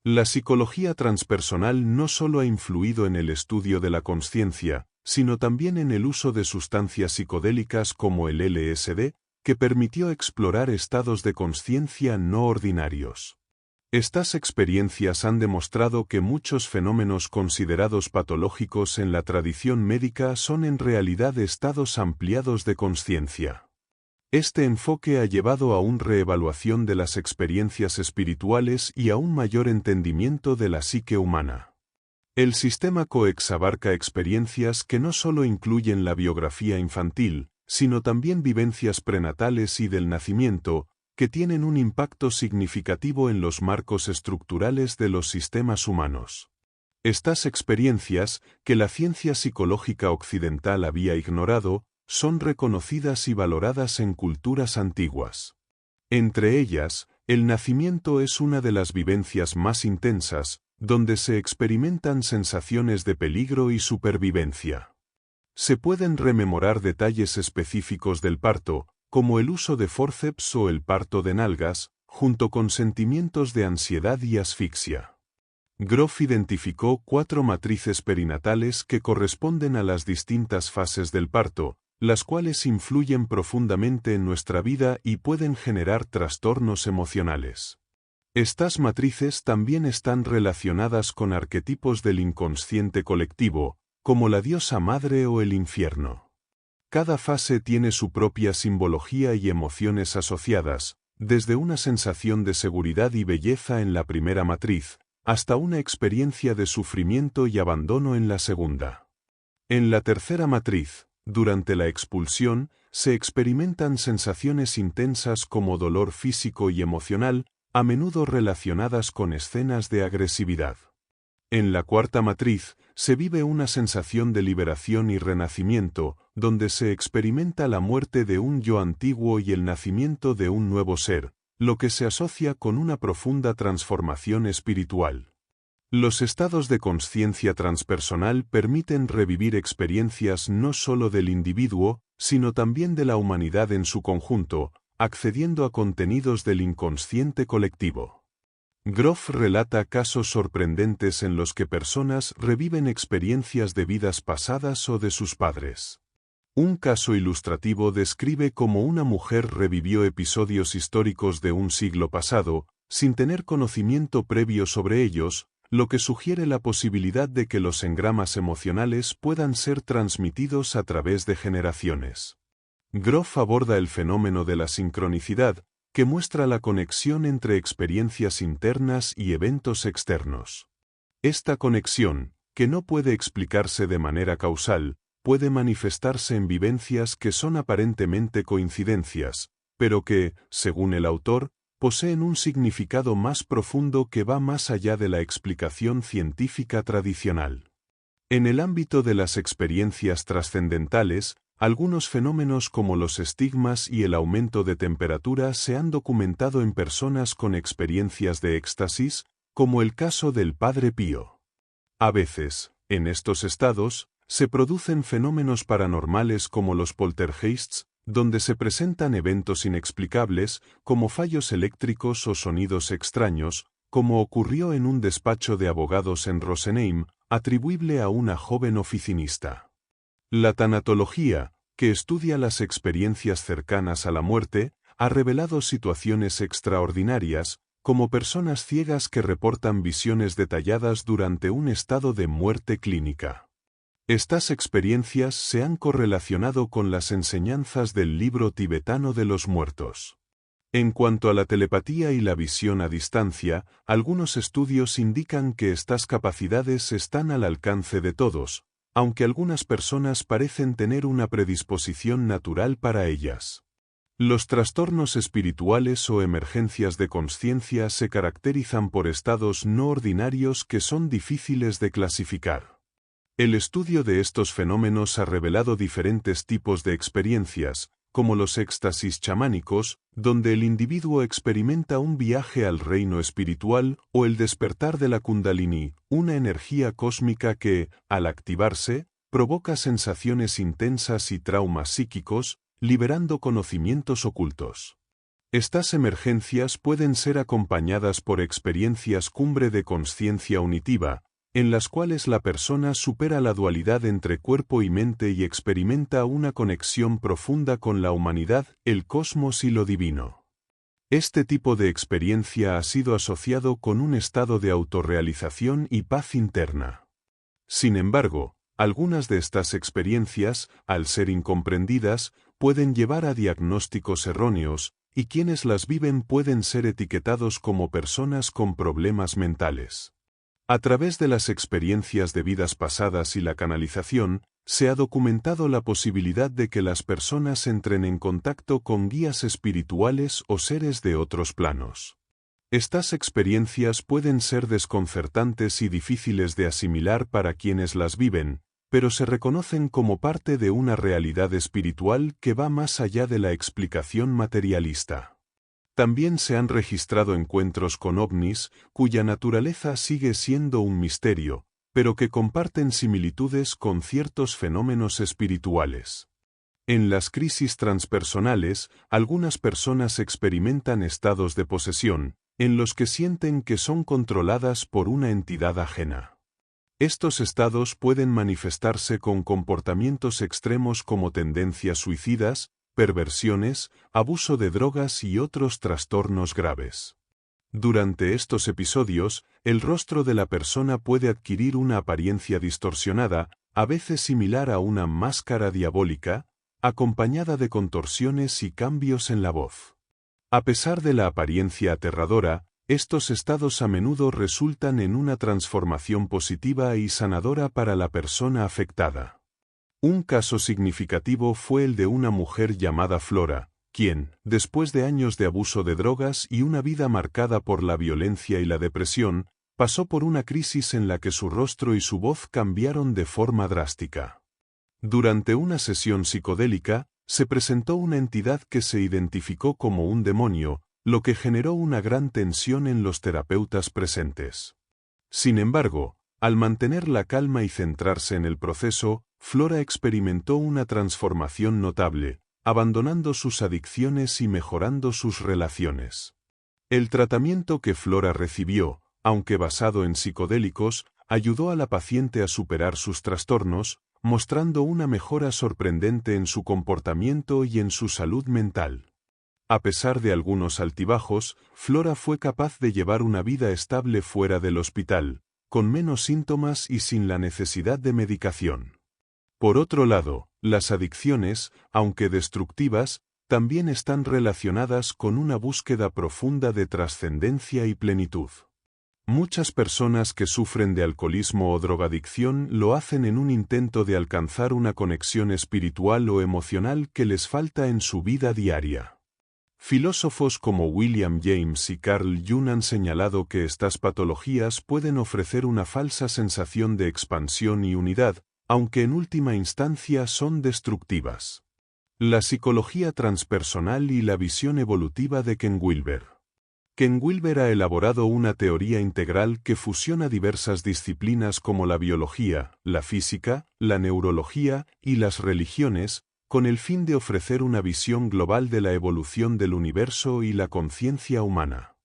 La psicología transpersonal no solo ha influido en el estudio de la consciencia, sino también en el uso de sustancias psicodélicas como el LSD, que permitió explorar estados de consciencia no ordinarios. Estas experiencias han demostrado que muchos fenómenos considerados patológicos en la tradición médica son en realidad estados ampliados de consciencia. Este enfoque ha llevado a una reevaluación de las experiencias espirituales y a un mayor entendimiento de la psique humana. El sistema COEX abarca experiencias que no solo incluyen la biografía infantil, sino también vivencias prenatales y del nacimiento, que tienen un impacto significativo en los marcos estructurales de los sistemas humanos. Estas experiencias, que la ciencia psicológica occidental había ignorado, son reconocidas y valoradas en culturas antiguas. Entre ellas, el nacimiento es una de las vivencias más intensas, donde se experimentan sensaciones de peligro y supervivencia. Se pueden rememorar detalles específicos del parto, como el uso de fórceps o el parto de nalgas, junto con sentimientos de ansiedad y asfixia. Grof identificó 4 matrices perinatales que corresponden a las distintas fases del parto, las cuales influyen profundamente en nuestra vida y pueden generar trastornos emocionales. Estas matrices también están relacionadas con arquetipos del inconsciente colectivo, como la diosa madre o el infierno. Cada fase tiene su propia simbología y emociones asociadas, desde una sensación de seguridad y belleza en la primera matriz, hasta una experiencia de sufrimiento y abandono en la segunda. En la tercera matriz, durante la expulsión, se experimentan sensaciones intensas como dolor físico y emocional, a menudo relacionadas con escenas de agresividad. En la cuarta matriz, se vive una sensación de liberación y renacimiento, donde se experimenta la muerte de un yo antiguo y el nacimiento de un nuevo ser, lo que se asocia con una profunda transformación espiritual. Los estados de consciencia transpersonal permiten revivir experiencias no solo del individuo, sino también de la humanidad en su conjunto, accediendo a contenidos del inconsciente colectivo. Grof relata casos sorprendentes en los que personas reviven experiencias de vidas pasadas o de sus padres. Un caso ilustrativo describe cómo una mujer revivió episodios históricos de un siglo pasado, sin tener conocimiento previo sobre ellos, lo que sugiere la posibilidad de que los engramas emocionales puedan ser transmitidos a través de generaciones. Grof aborda el fenómeno de la sincronicidad, que muestra la conexión entre experiencias internas y eventos externos. Esta conexión, que no puede explicarse de manera causal, puede manifestarse en vivencias que son aparentemente coincidencias, pero que, según el autor, poseen un significado más profundo que va más allá de la explicación científica tradicional. En el ámbito de las experiencias trascendentales, algunos fenómenos como los estigmas y el aumento de temperatura se han documentado en personas con experiencias de éxtasis, como el caso del Padre Pío. A veces, en estos estados, se producen fenómenos paranormales como los poltergeists, donde se presentan eventos inexplicables, como fallos eléctricos o sonidos extraños, como ocurrió en un despacho de abogados en Rosenheim, atribuible a una joven oficinista. La tanatología, que estudia las experiencias cercanas a la muerte, ha revelado situaciones extraordinarias, como personas ciegas que reportan visiones detalladas durante un estado de muerte clínica. Estas experiencias se han correlacionado con las enseñanzas del libro tibetano de los muertos. En cuanto a la telepatía y la visión a distancia, algunos estudios indican que estas capacidades están al alcance de todos, aunque algunas personas parecen tener una predisposición natural para ellas. Los trastornos espirituales o emergencias de consciencia se caracterizan por estados no ordinarios que son difíciles de clasificar. El estudio de estos fenómenos ha revelado diferentes tipos de experiencias, como los éxtasis chamánicos, donde el individuo experimenta un viaje al reino espiritual, o el despertar de la Kundalini, una energía cósmica que, al activarse, provoca sensaciones intensas y traumas psíquicos, liberando conocimientos ocultos. Estas emergencias pueden ser acompañadas por experiencias cumbre de consciencia unitiva, en las cuales la persona supera la dualidad entre cuerpo y mente y experimenta una conexión profunda con la humanidad, el cosmos y lo divino. Este tipo de experiencia ha sido asociado con un estado de autorrealización y paz interna. Sin embargo, algunas de estas experiencias, al ser incomprendidas, pueden llevar a diagnósticos erróneos, y quienes las viven pueden ser etiquetados como personas con problemas mentales. A través de las experiencias de vidas pasadas y la canalización, se ha documentado la posibilidad de que las personas entren en contacto con guías espirituales o seres de otros planos. Estas experiencias pueden ser desconcertantes y difíciles de asimilar para quienes las viven, pero se reconocen como parte de una realidad espiritual que va más allá de la explicación materialista. También se han registrado encuentros con ovnis, cuya naturaleza sigue siendo un misterio, pero que comparten similitudes con ciertos fenómenos espirituales. En las crisis transpersonales, algunas personas experimentan estados de posesión, en los que sienten que son controladas por una entidad ajena. Estos estados pueden manifestarse con comportamientos extremos como tendencias suicidas, perversiones, abuso de drogas y otros trastornos graves. Durante estos episodios, el rostro de la persona puede adquirir una apariencia distorsionada, a veces similar a una máscara diabólica, acompañada de contorsiones y cambios en la voz. A pesar de la apariencia aterradora, estos estados a menudo resultan en una transformación positiva y sanadora para la persona afectada. Un caso significativo fue el de una mujer llamada Flora, quien, después de años de abuso de drogas y una vida marcada por la violencia y la depresión, pasó por una crisis en la que su rostro y su voz cambiaron de forma drástica. Durante una sesión psicodélica, se presentó una entidad que se identificó como un demonio, lo que generó una gran tensión en los terapeutas presentes. Sin embargo, al mantener la calma y centrarse en el proceso, Flora experimentó una transformación notable, abandonando sus adicciones y mejorando sus relaciones. El tratamiento que Flora recibió, aunque basado en psicodélicos, ayudó a la paciente a superar sus trastornos, mostrando una mejora sorprendente en su comportamiento y en su salud mental. A pesar de algunos altibajos, Flora fue capaz de llevar una vida estable fuera del hospital, con menos síntomas y sin la necesidad de medicación. Por otro lado, las adicciones, aunque destructivas, también están relacionadas con una búsqueda profunda de trascendencia y plenitud. Muchas personas que sufren de alcoholismo o drogadicción lo hacen en un intento de alcanzar una conexión espiritual o emocional que les falta en su vida diaria. Filósofos como William James y Carl Jung han señalado que estas patologías pueden ofrecer una falsa sensación de expansión y unidad, aunque en última instancia son destructivas. La psicología transpersonal y la visión evolutiva de Ken Wilber. Ken Wilber ha elaborado una teoría integral que fusiona diversas disciplinas como la biología, la física, la neurología y las religiones, con el fin de ofrecer una visión global de la evolución del universo y la conciencia humana.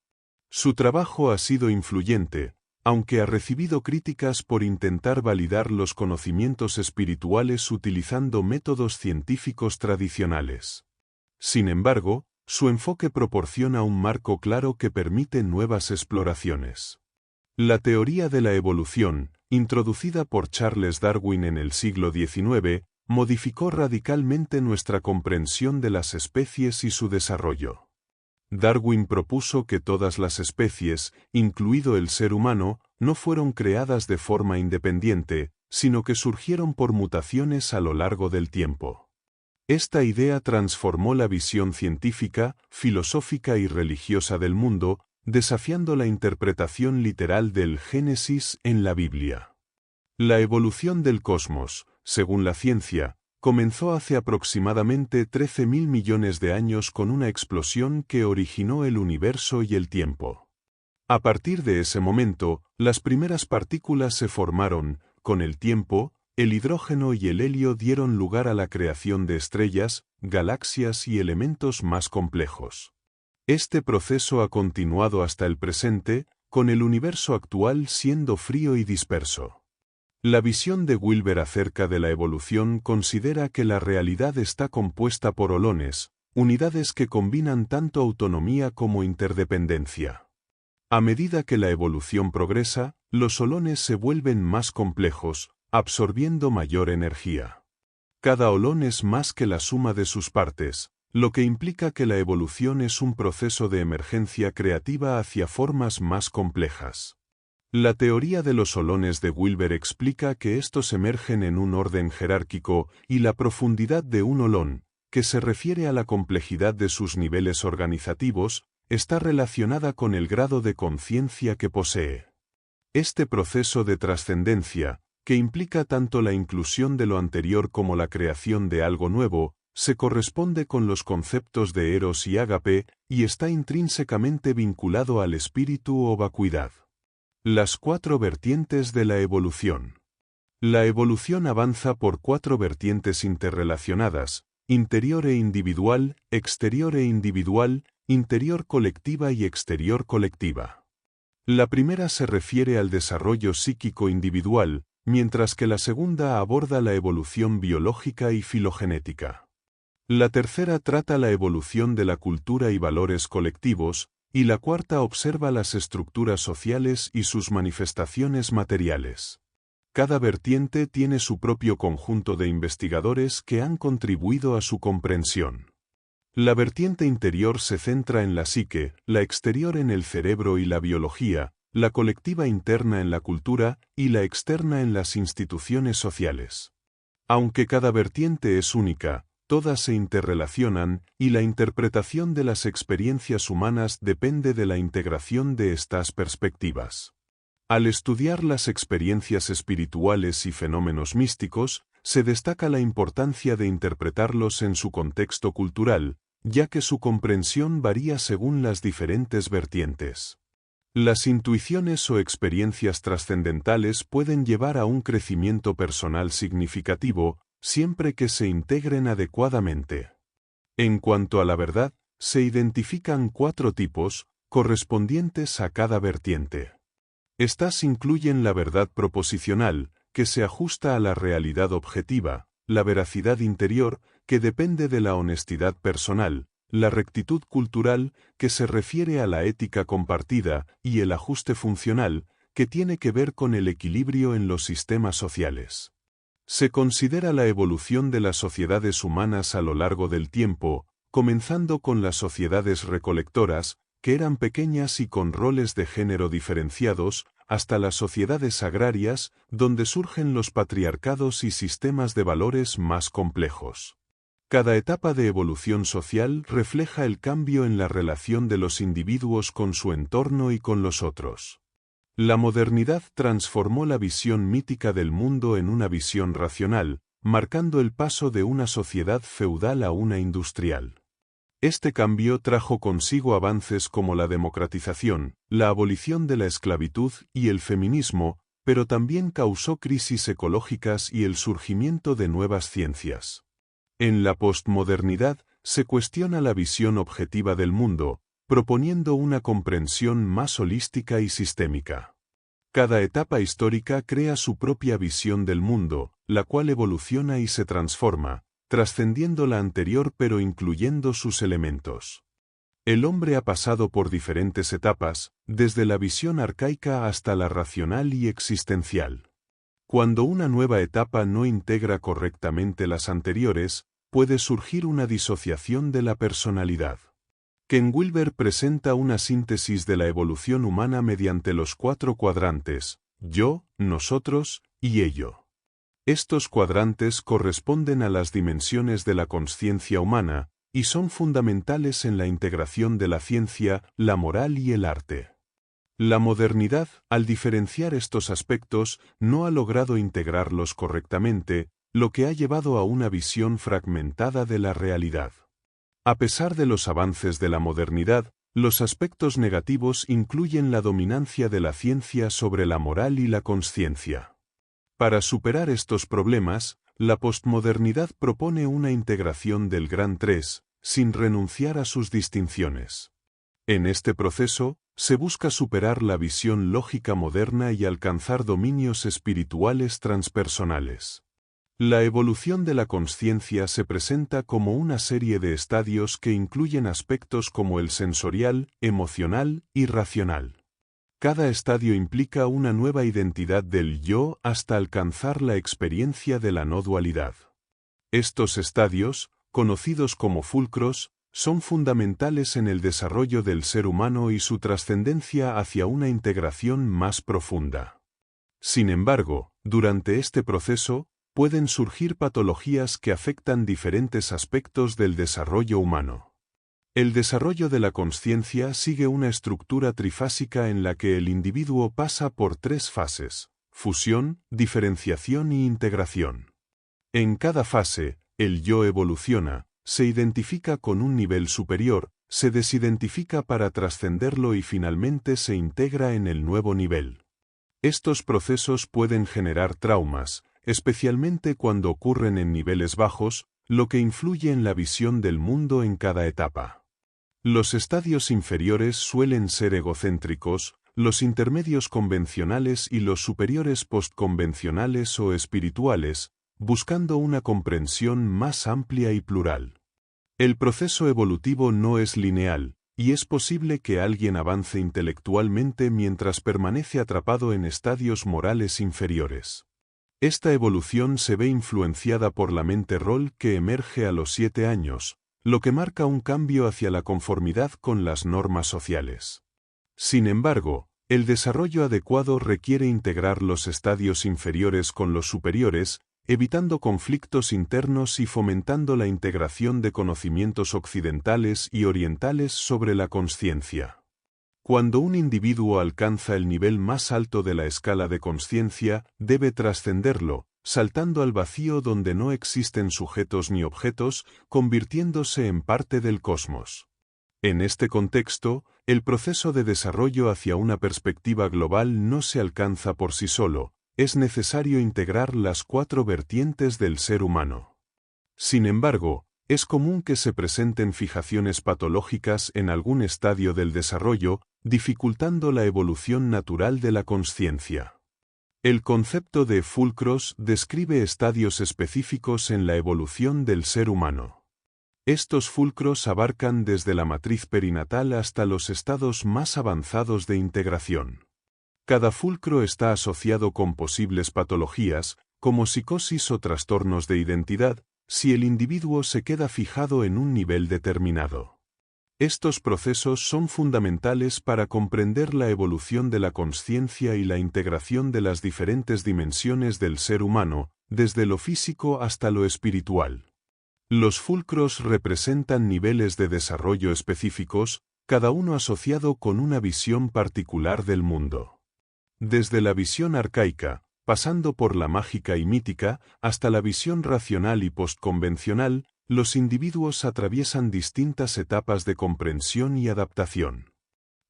Su trabajo ha sido influyente, aunque ha recibido críticas por intentar validar los conocimientos espirituales utilizando métodos científicos tradicionales. Sin embargo, su enfoque proporciona un marco claro que permite nuevas exploraciones. La teoría de la evolución, introducida por Charles Darwin en el siglo XIX, modificó radicalmente nuestra comprensión de las especies y su desarrollo. Darwin propuso que todas las especies, incluido el ser humano, no fueron creadas de forma independiente, sino que surgieron por mutaciones a lo largo del tiempo. Esta idea transformó la visión científica, filosófica y religiosa del mundo, desafiando la interpretación literal del Génesis en la Biblia. La evolución del cosmos, según la ciencia, comenzó hace aproximadamente 13.000 millones de años con una explosión que originó el universo y el tiempo. A partir de ese momento, las primeras partículas se formaron, con el tiempo, el hidrógeno y el helio dieron lugar a la creación de estrellas, galaxias y elementos más complejos. Este proceso ha continuado hasta el presente, con el universo actual siendo frío y disperso. La visión de Wilber acerca de la evolución considera que la realidad está compuesta por holones, unidades que combinan tanto autonomía como interdependencia. A medida que la evolución progresa, los holones se vuelven más complejos, absorbiendo mayor energía. Cada holón es más que la suma de sus partes, lo que implica que la evolución es un proceso de emergencia creativa hacia formas más complejas. La teoría de los holones de Wilber explica que estos emergen en un orden jerárquico y la profundidad de un holón, que se refiere a la complejidad de sus niveles organizativos, está relacionada con el grado de conciencia que posee. Este proceso de trascendencia, que implica tanto la inclusión de lo anterior como la creación de algo nuevo, se corresponde con los conceptos de eros y ágape y está intrínsecamente vinculado al espíritu o vacuidad. Las 4 vertientes de la evolución. La evolución avanza por 4 vertientes interrelacionadas: interior e individual, exterior e individual, interior colectiva y exterior colectiva. La primera se refiere al desarrollo psíquico individual, mientras que la segunda aborda la evolución biológica y filogenética. La tercera trata la evolución de la cultura y valores colectivos, y la cuarta observa las estructuras sociales y sus manifestaciones materiales. Cada vertiente tiene su propio conjunto de investigadores que han contribuido a su comprensión. La vertiente interior se centra en la psique, la exterior en el cerebro y la biología, la colectiva interna en la cultura y la externa en las instituciones sociales. Aunque cada vertiente es única, todas se interrelacionan, y la interpretación de las experiencias humanas depende de la integración de estas perspectivas. Al estudiar las experiencias espirituales y fenómenos místicos, se destaca la importancia de interpretarlos en su contexto cultural, ya que su comprensión varía según las diferentes vertientes. Las intuiciones o experiencias trascendentales pueden llevar a un crecimiento personal significativo, siempre que se integren adecuadamente. En cuanto a la verdad, se identifican 4 tipos, correspondientes a cada vertiente. Estas incluyen la verdad proposicional, que se ajusta a la realidad objetiva, la veracidad interior, que depende de la honestidad personal, la rectitud cultural, que se refiere a la ética compartida, y el ajuste funcional, que tiene que ver con el equilibrio en los sistemas sociales. Se considera la evolución de las sociedades humanas a lo largo del tiempo, comenzando con las sociedades recolectoras, que eran pequeñas y con roles de género diferenciados, hasta las sociedades agrarias, donde surgen los patriarcados y sistemas de valores más complejos. Cada etapa de evolución social refleja el cambio en la relación de los individuos con su entorno y con los otros. La modernidad transformó la visión mítica del mundo en una visión racional, marcando el paso de una sociedad feudal a una industrial. Este cambio trajo consigo avances como la democratización, la abolición de la esclavitud y el feminismo, pero también causó crisis ecológicas y el surgimiento de nuevas ciencias. En la postmodernidad, se cuestiona la visión objetiva del mundo, proponiendo una comprensión más holística y sistémica. Cada etapa histórica crea su propia visión del mundo, la cual evoluciona y se transforma, trascendiendo la anterior pero incluyendo sus elementos. El hombre ha pasado por diferentes etapas, desde la visión arcaica hasta la racional y existencial. Cuando una nueva etapa no integra correctamente las anteriores, puede surgir una disociación de la personalidad. Ken Wilber presenta una síntesis de la evolución humana mediante los 4 cuadrantes: yo, nosotros y ello. Estos cuadrantes corresponden a las dimensiones de la consciencia humana, y son fundamentales en la integración de la ciencia, la moral y el arte. La modernidad, al diferenciar estos aspectos, no ha logrado integrarlos correctamente, lo que ha llevado a una visión fragmentada de la realidad. A pesar de los avances de la modernidad, los aspectos negativos incluyen la dominancia de la ciencia sobre la moral y la consciencia. Para superar estos problemas, la postmodernidad propone una integración del Gran Tres, sin renunciar a sus distinciones. En este proceso, se busca superar la visión lógica moderna y alcanzar dominios espirituales transpersonales. La evolución de la consciencia se presenta como una serie de estadios que incluyen aspectos como el sensorial, emocional y racional. Cada estadio implica una nueva identidad del yo hasta alcanzar la experiencia de la no dualidad. Estos estadios, conocidos como fulcros, son fundamentales en el desarrollo del ser humano y su trascendencia hacia una integración más profunda. Sin embargo, durante este proceso, pueden surgir patologías que afectan diferentes aspectos del desarrollo humano. El desarrollo de la consciencia sigue una estructura trifásica en la que el individuo pasa por tres fases: fusión, diferenciación y integración. En cada fase, el yo evoluciona, se identifica con un nivel superior, se desidentifica para trascenderlo y finalmente se integra en el nuevo nivel. Estos procesos pueden generar traumas, especialmente cuando ocurren en niveles bajos, lo que influye en la visión del mundo en cada etapa. Los estadios inferiores suelen ser egocéntricos, los intermedios convencionales y los superiores postconvencionales o espirituales, buscando una comprensión más amplia y plural. El proceso evolutivo no es lineal, y es posible que alguien avance intelectualmente mientras permanece atrapado en estadios morales inferiores. Esta evolución se ve influenciada por la mente rol que emerge a los 7 años, lo que marca un cambio hacia la conformidad con las normas sociales. Sin embargo, el desarrollo adecuado requiere integrar los estadios inferiores con los superiores, evitando conflictos internos y fomentando la integración de conocimientos occidentales y orientales sobre la consciencia. Cuando un individuo alcanza el nivel más alto de la escala de consciencia, debe trascenderlo, saltando al vacío donde no existen sujetos ni objetos, convirtiéndose en parte del cosmos. En este contexto, el proceso de desarrollo hacia una perspectiva global no se alcanza por sí solo, es necesario integrar las 4 vertientes del ser humano. Sin embargo, es común que se presenten fijaciones patológicas en algún estadio del desarrollo, dificultando la evolución natural de la consciencia. El concepto de fulcros describe estadios específicos en la evolución del ser humano. Estos fulcros abarcan desde la matriz perinatal hasta los estados más avanzados de integración. Cada fulcro está asociado con posibles patologías, como psicosis o trastornos de identidad, si el individuo se queda fijado en un nivel determinado. Estos procesos son fundamentales para comprender la evolución de la consciencia y la integración de las diferentes dimensiones del ser humano, desde lo físico hasta lo espiritual. Los fulcros representan niveles de desarrollo específicos, cada uno asociado con una visión particular del mundo. Desde la visión arcaica, pasando por la mágica y mítica, hasta la visión racional y postconvencional, los individuos atraviesan distintas etapas de comprensión y adaptación.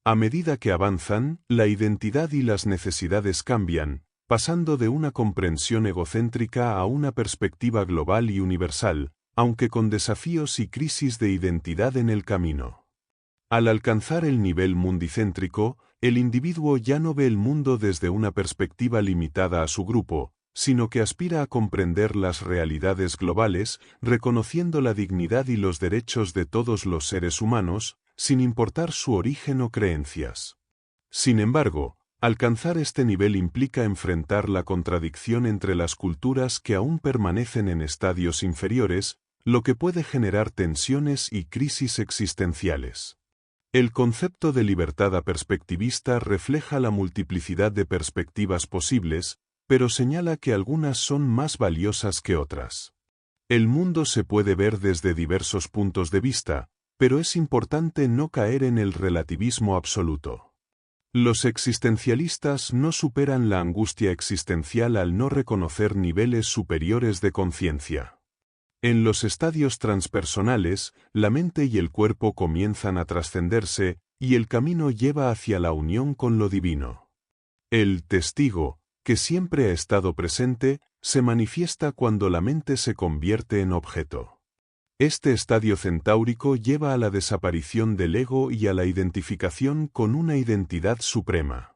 A medida que avanzan, la identidad y las necesidades cambian, pasando de una comprensión egocéntrica a una perspectiva global y universal, aunque con desafíos y crisis de identidad en el camino. Al alcanzar el nivel mundicéntrico, el individuo ya no ve el mundo desde una perspectiva limitada a su grupo, sino que aspira a comprender las realidades globales, reconociendo la dignidad y los derechos de todos los seres humanos, sin importar su origen o creencias. Sin embargo, alcanzar este nivel implica enfrentar la contradicción entre las culturas que aún permanecen en estadios inferiores, lo que puede generar tensiones y crisis existenciales. El concepto de libertad aperspectivista refleja la multiplicidad de perspectivas posibles, pero señala que algunas son más valiosas que otras. El mundo se puede ver desde diversos puntos de vista, pero es importante no caer en el relativismo absoluto. Los existencialistas no superan la angustia existencial al no reconocer niveles superiores de conciencia. En los estadios transpersonales, la mente y el cuerpo comienzan a trascenderse, y el camino lleva hacia la unión con lo divino. El testigo, que siempre ha estado presente, se manifiesta cuando la mente se convierte en objeto. Este estadio centáurico lleva a la desaparición del ego y a la identificación con una identidad suprema.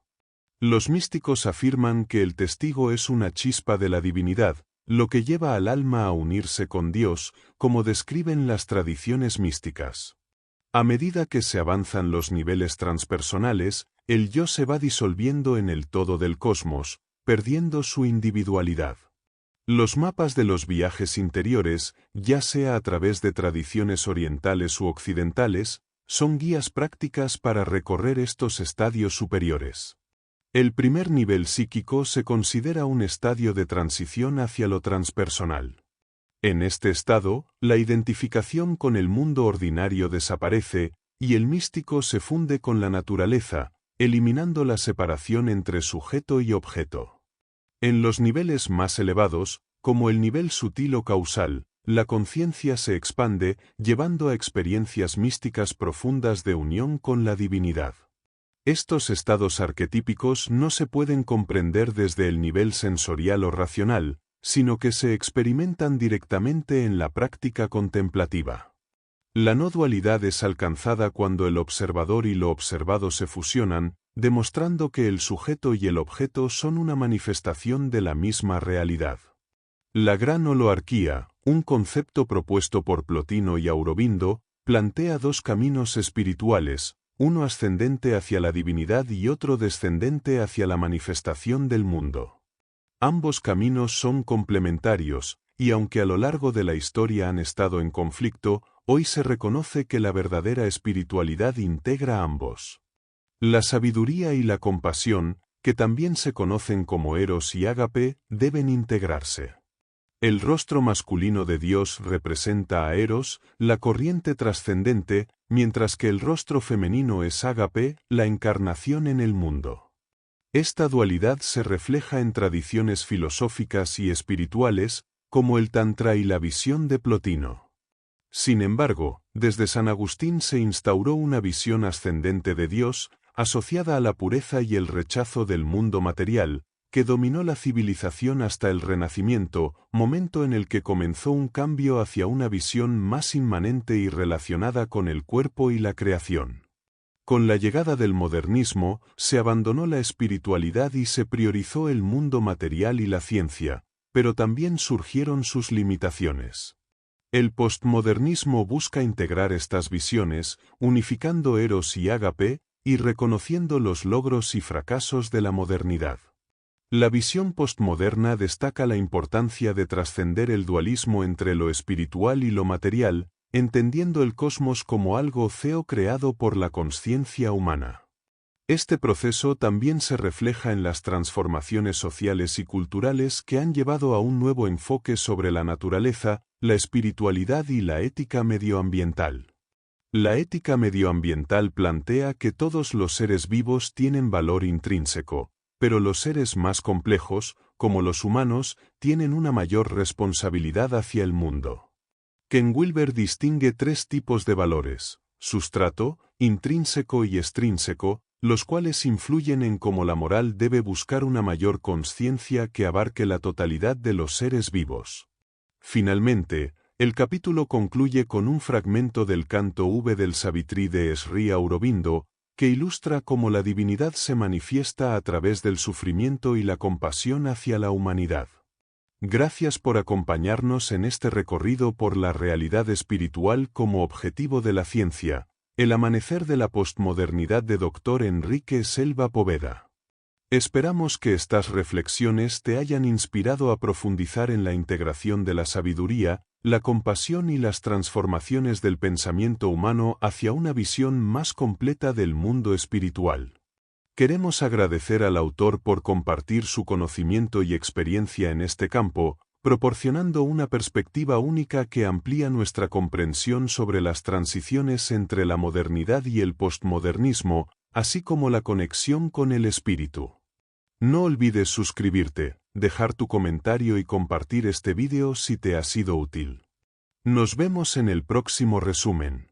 Los místicos afirman que el testigo es una chispa de la divinidad, lo que lleva al alma a unirse con Dios, como describen las tradiciones místicas. A medida que se avanzan los niveles transpersonales, el yo se va disolviendo en el todo del cosmos, perdiendo su individualidad. Los mapas de los viajes interiores, ya sea a través de tradiciones orientales u occidentales, son guías prácticas para recorrer estos estadios superiores. El primer nivel psíquico se considera un estadio de transición hacia lo transpersonal. En este estado, la identificación con el mundo ordinario desaparece, y el místico se funde con la naturaleza, eliminando la separación entre sujeto y objeto. En los niveles más elevados, como el nivel sutil o causal, la conciencia se expande, llevando a experiencias místicas profundas de unión con la divinidad. Estos estados arquetípicos no se pueden comprender desde el nivel sensorial o racional, sino que se experimentan directamente en la práctica contemplativa. La no dualidad es alcanzada cuando el observador y lo observado se fusionan, demostrando que el sujeto y el objeto son una manifestación de la misma realidad. La gran holoarquía, un concepto propuesto por Plotino y Aurobindo, plantea dos caminos espirituales, uno ascendente hacia la divinidad y otro descendente hacia la manifestación del mundo. Ambos caminos son complementarios, y aunque a lo largo de la historia han estado en conflicto, hoy se reconoce que la verdadera espiritualidad integra ambos. La sabiduría y la compasión, que también se conocen como Eros y Ágape, deben integrarse. El rostro masculino de Dios representa a Eros, la corriente trascendente, mientras que el rostro femenino es Ágape, la encarnación en el mundo. Esta dualidad se refleja en tradiciones filosóficas y espirituales, como el Tantra y la visión de Plotino. Sin embargo, desde San Agustín se instauró una visión ascendente de Dios, asociada a la pureza y el rechazo del mundo material, que dominó la civilización hasta el Renacimiento, momento en el que comenzó un cambio hacia una visión más inmanente y relacionada con el cuerpo y la creación. Con la llegada del modernismo, se abandonó la espiritualidad y se priorizó el mundo material y la ciencia, pero también surgieron sus limitaciones. El postmodernismo busca integrar estas visiones, unificando Eros y Ágape, y reconociendo los logros y fracasos de la modernidad. La visión postmoderna destaca la importancia de trascender el dualismo entre lo espiritual y lo material, entendiendo el cosmos como algo creado por la consciencia humana. Este proceso también se refleja en las transformaciones sociales y culturales que han llevado a un nuevo enfoque sobre la naturaleza, la espiritualidad y la ética medioambiental. La ética medioambiental plantea que todos los seres vivos tienen valor intrínseco, pero los seres más complejos, como los humanos, tienen una mayor responsabilidad hacia el mundo. Ken Wilber distingue tres tipos de valores: sustrato, intrínseco y extrínseco, los cuales influyen en cómo la moral debe buscar una mayor conciencia que abarque la totalidad de los seres vivos. Finalmente, el capítulo concluye con un fragmento del canto V del Savitri de Sri Aurobindo, que ilustra cómo la divinidad se manifiesta a través del sufrimiento y la compasión hacia la humanidad. Gracias por acompañarnos en este recorrido por la realidad espiritual como objetivo de la ciencia, el amanecer de la postmodernidad de Dr. Enrique Selva Poveda. Esperamos que estas reflexiones te hayan inspirado a profundizar en la integración de la sabiduría, la compasión y las transformaciones del pensamiento humano hacia una visión más completa del mundo espiritual. Queremos agradecer al autor por compartir su conocimiento y experiencia en este campo, proporcionando una perspectiva única que amplía nuestra comprensión sobre las transiciones entre la modernidad y el postmodernismo, así como la conexión con el espíritu. No olvides suscribirte, dejar tu comentario y compartir este vídeo si te ha sido útil. Nos vemos en el próximo resumen.